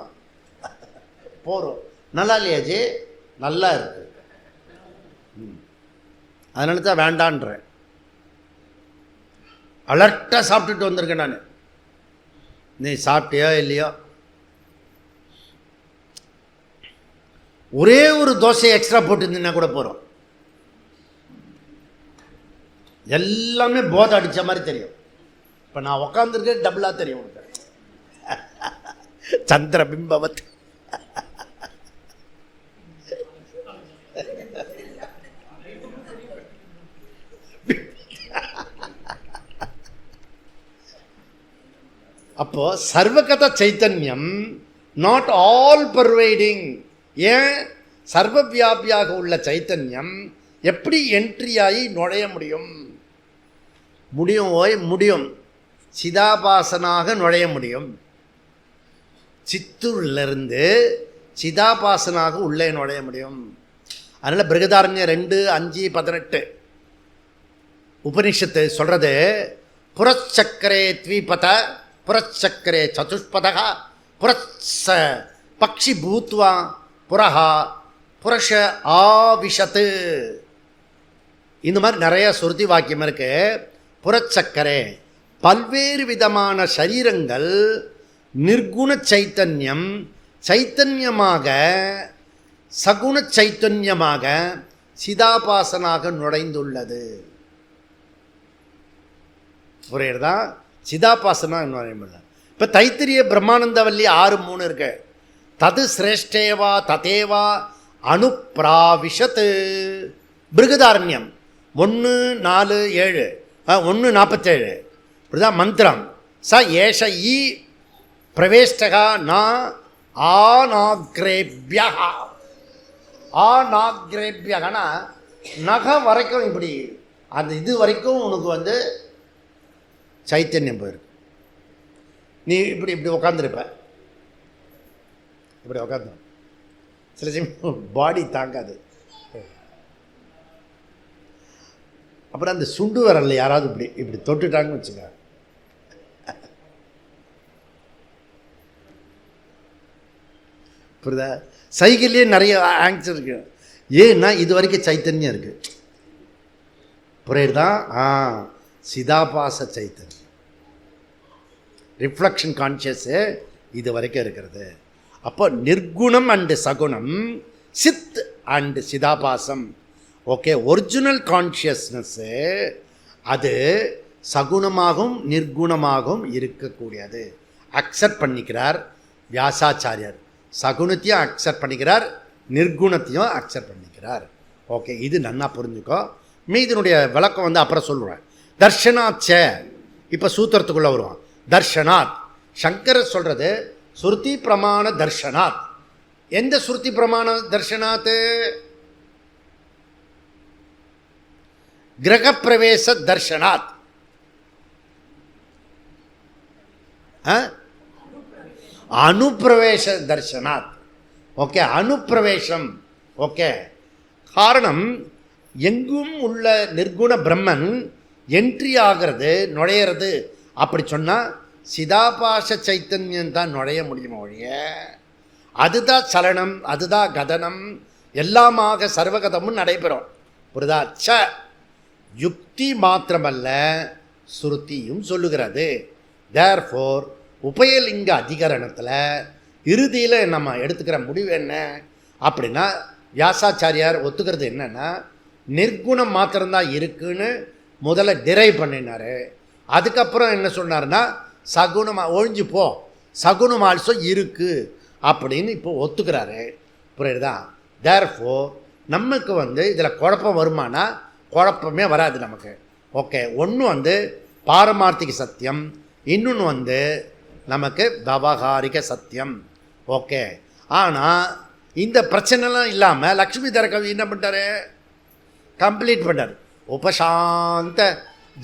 போகிறோம். நல்லா இல்லையாஜி? நல்லா இருக்கு. அதனால தான் வேண்டான்றேன். அலர்ட்டாக சாப்பிட்டுட்டு வந்திருக்கேன் நான். நீ சாப்பிட்டியோ இல்லையோ, ஒரே ஒரு தோசை எக்ஸ்ட்ரா போட்டுருந்தீங்கன்னா கூட போகிறோம். எல்லாமே போதை அடித்த மாதிரி தெரியும். இப்போ நான் உக்காந்துருக்கேன் டபுளாக தெரியும் உனக்கு. சந்திர பிம்பவத். அப்போ சர்வகத சைத்தன்யம் நாட் ஆல் பர்வைடிங். ஏன்? சர்வ வியாபியாக உள்ள சைத்தன்யம் எப்படி என்ட்ரியாகி நுழைய முடியும்? முடியும். சிதாபாசனாக நுழைய முடியும். சித்தூரிலிருந்து சிதாபாசனாக உள்ளே நுழைய முடியும். அதனால் பிருகதாரண்யம் 2:5-18 உபனிஷத்து சொல்கிறது, புரச்சக்கரே த்விபத புரச்சக்கரே சதுஷ்பதா புரச்ச பக்ஷி பூத்வா புரஹா புரஷ ஆவிஷத்து. இந்த மாதிரி நிறைய சுருதி வாக்கியம் இருக்கு. புறச்சக்கரே பல்வேறு விதமான சரீரங்கள் நிர்குண சைத்தன்யம் சைத்தன்யமாக சகுண சைத்தன்யமாக சிதாபாசனாக நுழைந்துள்ளது. புரியுறதா? சிதாபாசனாக நுழைய. இப்போ தைத்திரிய பிரம்மானந்தவல்லி 6:3 இருக்கு. தது சிரேஷ்டேவா ததேவா அனுப்பிராவிஷத்து. பிருகதாரண்யம் 1:4-7 1:47 இப்படிதான் மந்திரம். ச ஏஷ ஈ பிரவேஷ்டகா நா ஆநாக்ரேபியா. ஆநாக்ரேபியகனா நகம் வரைக்கும் இப்படி அந்த இது வரைக்கும் உனக்கு சைத்தன்யம் போயிருக்கு. நீ இப்படி உட்காந்துருப்ப, இப்படி உட்காந்து சில சமயம் பாடி தாங்காது. அப்புறம் அந்த சுண்டு வரல யாராவது இப்படி இப்படி தொட்டுட்டாங்கன்னு வச்சுங்க, புரியுதா? சைக்கிள்லேயே நிறைய ஆங்ஸ் இருக்கு. ஏன்னா இது வரைக்கும் சைத்தன்யம் இருக்கு, புரியுதா? சிதாபாச சைத்தன்யம், ரிஃப்ளெக்ஷன் கான்ஷியஸு இது வரைக்கும் இருக்கிறது. அப்போ நிர்குணம் அண்டு சகுணம், சித் அண்டு சிதாபாசம். ஓகே, ஒரிஜினல் கான்ஷியஸ்னஸ்ஸு அது சகுணமாகவும் நிர்குணமாகவும் இருக்கக்கூடியது. அக்செப்ட் பண்ணிக்கிறார் வியாசாச்சாரியர். சகுணத்தையும் அக்செப்ட் பண்ணிக்கிறார், நிர்குணத்தையும் அக்செப்ட் பண்ணிக்கிறார். ஓகே, இது நன்னா புரிஞ்சுக்கோ. மீதினுடைய விளக்கம் அப்புறம் சொல்லுவேன். தர்ஷனாச்ச, இப்போ சூத்திரத்துக்குள்ளே வருவான். தர்ஷனாத், சங்கரர் சொல்கிறது ஸ்ருதி பிரமாண தர்ஷனாத். எந்த ஸ்ருதி பிரமாண தர்ஷனாத்? கிரகப்பிரவேச தர்ஷனாத். அனுப்பிரவேச தர்ஷனாத். ஓகே, அனுப்பிரவேசம். ஓகே, காரணம் எங்கும் உள்ள நிர்குண பிரம்மன் என்ட்ரி ஆகிறது, நுழையிறது. அப்படி சொன்னால் சிதாபாச சைத்தன்யம் தான் நுழைய முடியுமோ ஒழிய, அதுதான் சலனம், அதுதான் கதனம், எல்லாமாக சர்வகதமும் நடைபெறும். புரிதா? ச யுக்தி மாத்திரமல்ல, ஸ்ருதியும் சொல்லுகிறது. தேர்ஃபோர் உபயலிங்க அதிகரணத்தில் இறுதியில் நம்ம எடுத்துக்கிற முடிவு என்ன அப்படின்னா, வியாசாச்சாரியார் ஒத்துக்கிறது என்னென்னா, நிர்குணம் மாத்திரம்தான் இருக்குன்னு முதல்ல டிரைவ் பண்ணினார். அதுக்கப்புறம் என்ன சொன்னார்னா, சகுணமாக ஒழிஞ்சு போ, சகுணம் ஆல்சோ இருக்குது அப்படின்னு இப்போ ஒத்துக்கிறாரு. புரியுதா? தேர்ஃபோர் நமக்கு இதில் குழப்பம் வருமானா, குழப்பமே வராது நமக்கு. ஓகே, ஒன்று பாரமார்த்திக சத்தியம், இன்னொன்று நமக்கு விவகாரிக சத்தியம். ஓகே, ஆனால் இந்த பிரச்சனைலாம் இல்லாமல் லக்ஷ்மி தரகவி என்ன பண்ணிட்டாரு? கம்ப்ளீட் பண்ணார். உபசாந்த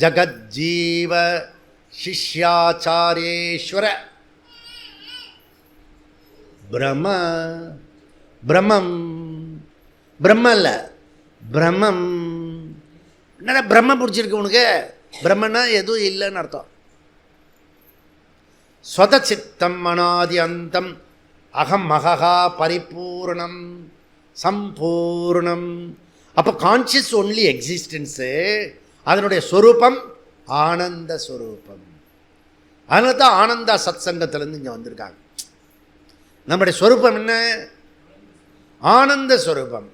ஜகஜீவ சிஷ்யாச்சாரியேஸ்வர பிரம்ம, பிரம்மம், பிரம்ம இல்லை பிரம்மம். என்னடா பிரம்ம பிடிச்சிருக்கு உனக்கு? பிரம்மன்னா எதுவும் இல்லைன்னு அர்த்தம். ஸ்வதசித்தம் அனாதி அந்தம் அகம் மகா பரிபூர்ணம் சம்பூர்ணம். அப்போ கான்ஷியஸ் ஒன்லி எக்ஸிஸ்டன்ஸு, அதனுடைய ஸ்வரூபம் ஆனந்த ஸ்வரூபம். அதனால தான் ஆனந்தா சத் சங்கத்திலேருந்து இங்கே வந்திருக்காங்க. நம்முடைய ஸ்வரூபம் என்ன? ஆனந்த ஸ்வரூபம்.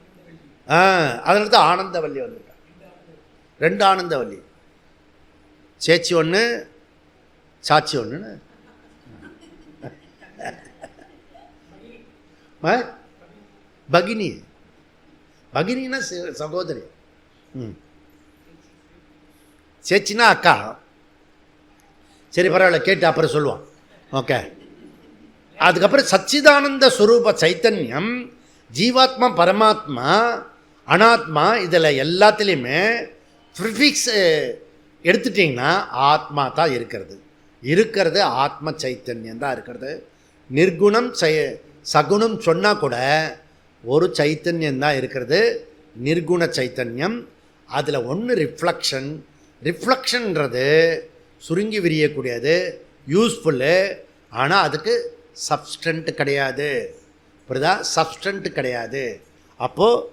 அதனால தான் ஆனந்தவல்லி வந்திருக்காங்க. 2 ஆனந்தவல்லி, சேச்சி ஒன்று, சாட்சி ஒன்றுன்னு. பகினி, பகினின்னா சகோதரி, சேச்சின்னா அக்கா. சரி, பரவாயில்ல, கேட்டு அப்புறம் சொல்லுவான். ஓகே, அதுக்கப்புறம் சச்சிதானந்த ஸ்வரூப சைத்தன்யம், ஜீவாத்மா, பரமாத்மா, அனாத்மா, இதில் எல்லாத்துலேயுமே ப்ரிஃபிக்ஸ் எடுத்துட்டிங்கன்னா ஆத்மா தான் இருக்கிறது ஆத்ம சைத்தன்யம் தான் இருக்கிறது. நிர்குணம் சகுணம் சொன்னால் கூட ஒரு சைத்தன்யம் தான் இருக்கிறது, நிர்குண சைத்தன்யம். அதில் ஒன்று ரிஃப்ளெக்ஷன். ரிஃப்ளெக்ஷன்ன்றது சுருங்கி விரியக்கூடியது, யூஸ்ஃபுல்லு. ஆனால் அதுக்கு சப்ஸ்டன்ட் கிடையாது. புரியுதா? சப்ஸ்டன்ட் கிடையாது. அப்போது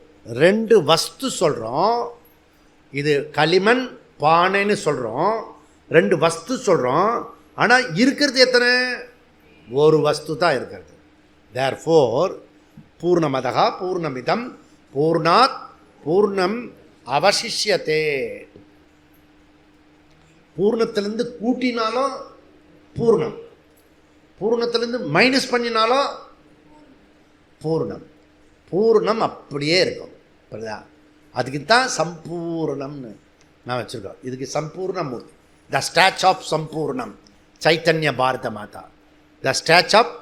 2 வஸ்து சொல்கிறோம். இது களிமண் பானைன்னு சொல்கிறோம், 2 வஸ்து சொல்கிறோம். ஆனால் இருக்கிறது எத்தனை? ஒரு வஸ்து தான் இருக்கிறது. தேர்ஃபோர் பூர்ணமதா பூர்ணமிதம் பூர்ணாத் பூர்ணம் அவசிஷ்யத்தே. பூர்ணத்திலேருந்து கூட்டினாலும் பூர்ணம், பூர்ணத்திலேருந்து மைனஸ் பண்ணினாலும் பூர்ணம். பூர்ணம் அப்படியே இருக்கும். புரியுதா? அதுக்கு தான் சம்பூர்ணம்னு நான் வச்சுருக்கோம். இதுக்கு சம்பூர்ணமூர்த்தி, த starch of Sampoornam, Chaitanya Bharata Mata, the starch of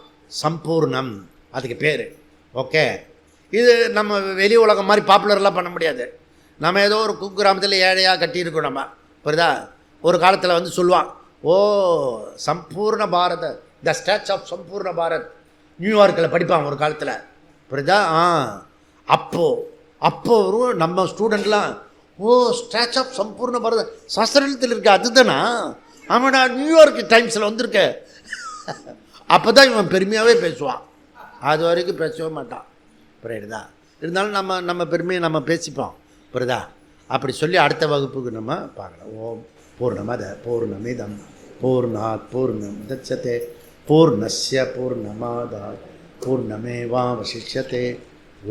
சம்பூர்ணம் அதுக்கு பேர். ஓகே, இது நம்ம வெளி உலகம் மாதிரி பாப்புலர்லாம் பண்ண முடியாது. நம்ம ஏதோ ஒரு குக்கிராமத்தில் ஏழையாக கட்டியிருக்கோம் நம்ம. புரியுதா? ஒரு காலத்தில் சொல்லுவான், ஓ சம்பூர்ண பாரத, த ஸ்டாச் ஆஃப் சம்பூர்ண பாரத், நியூயார்க்கில் படிப்பான் ஒரு காலத்தில். புரியுதா? அப்போ வரும் நம்ம ஸ்டூடெண்ட்லாம், ஓ ஸ்டாச்சு ஆஃப் சம்பூர்ண பாரத சாஸ்திரத்தில் இருக்க அதுதானா, ஆமாடா நியூயார்க் டைம்ஸில் வந்திருக்க. அப்போ தான் இவன் பெருமையாகவே பேசுவான், அது வரைக்கும் பேசவே மாட்டான். புரியுதா? இருந்தாலும் நம்ம பெருமையை நம்ம பேசிப்போம். புரியுதா? அப்படி சொல்லி அடுத்த வகுப்புக்கு நம்ம பார்க்கலாம். ஓம் பூர்ணமத பூர்ணமிதம் பூர்ணாத் பூர்ணமுதச்யதே பூர்ணஸ்ய பூர்ணமாதாத் பூர்ணமேவாவசிஷ்யதே.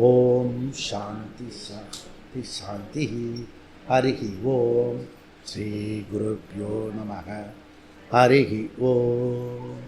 ஓம் சாந்தி சாந்தி சாந்தி. ஹரிஹி ஓம். ஸ்ரீ குருப்யோ நமः. ஹரிஹி ஓம்.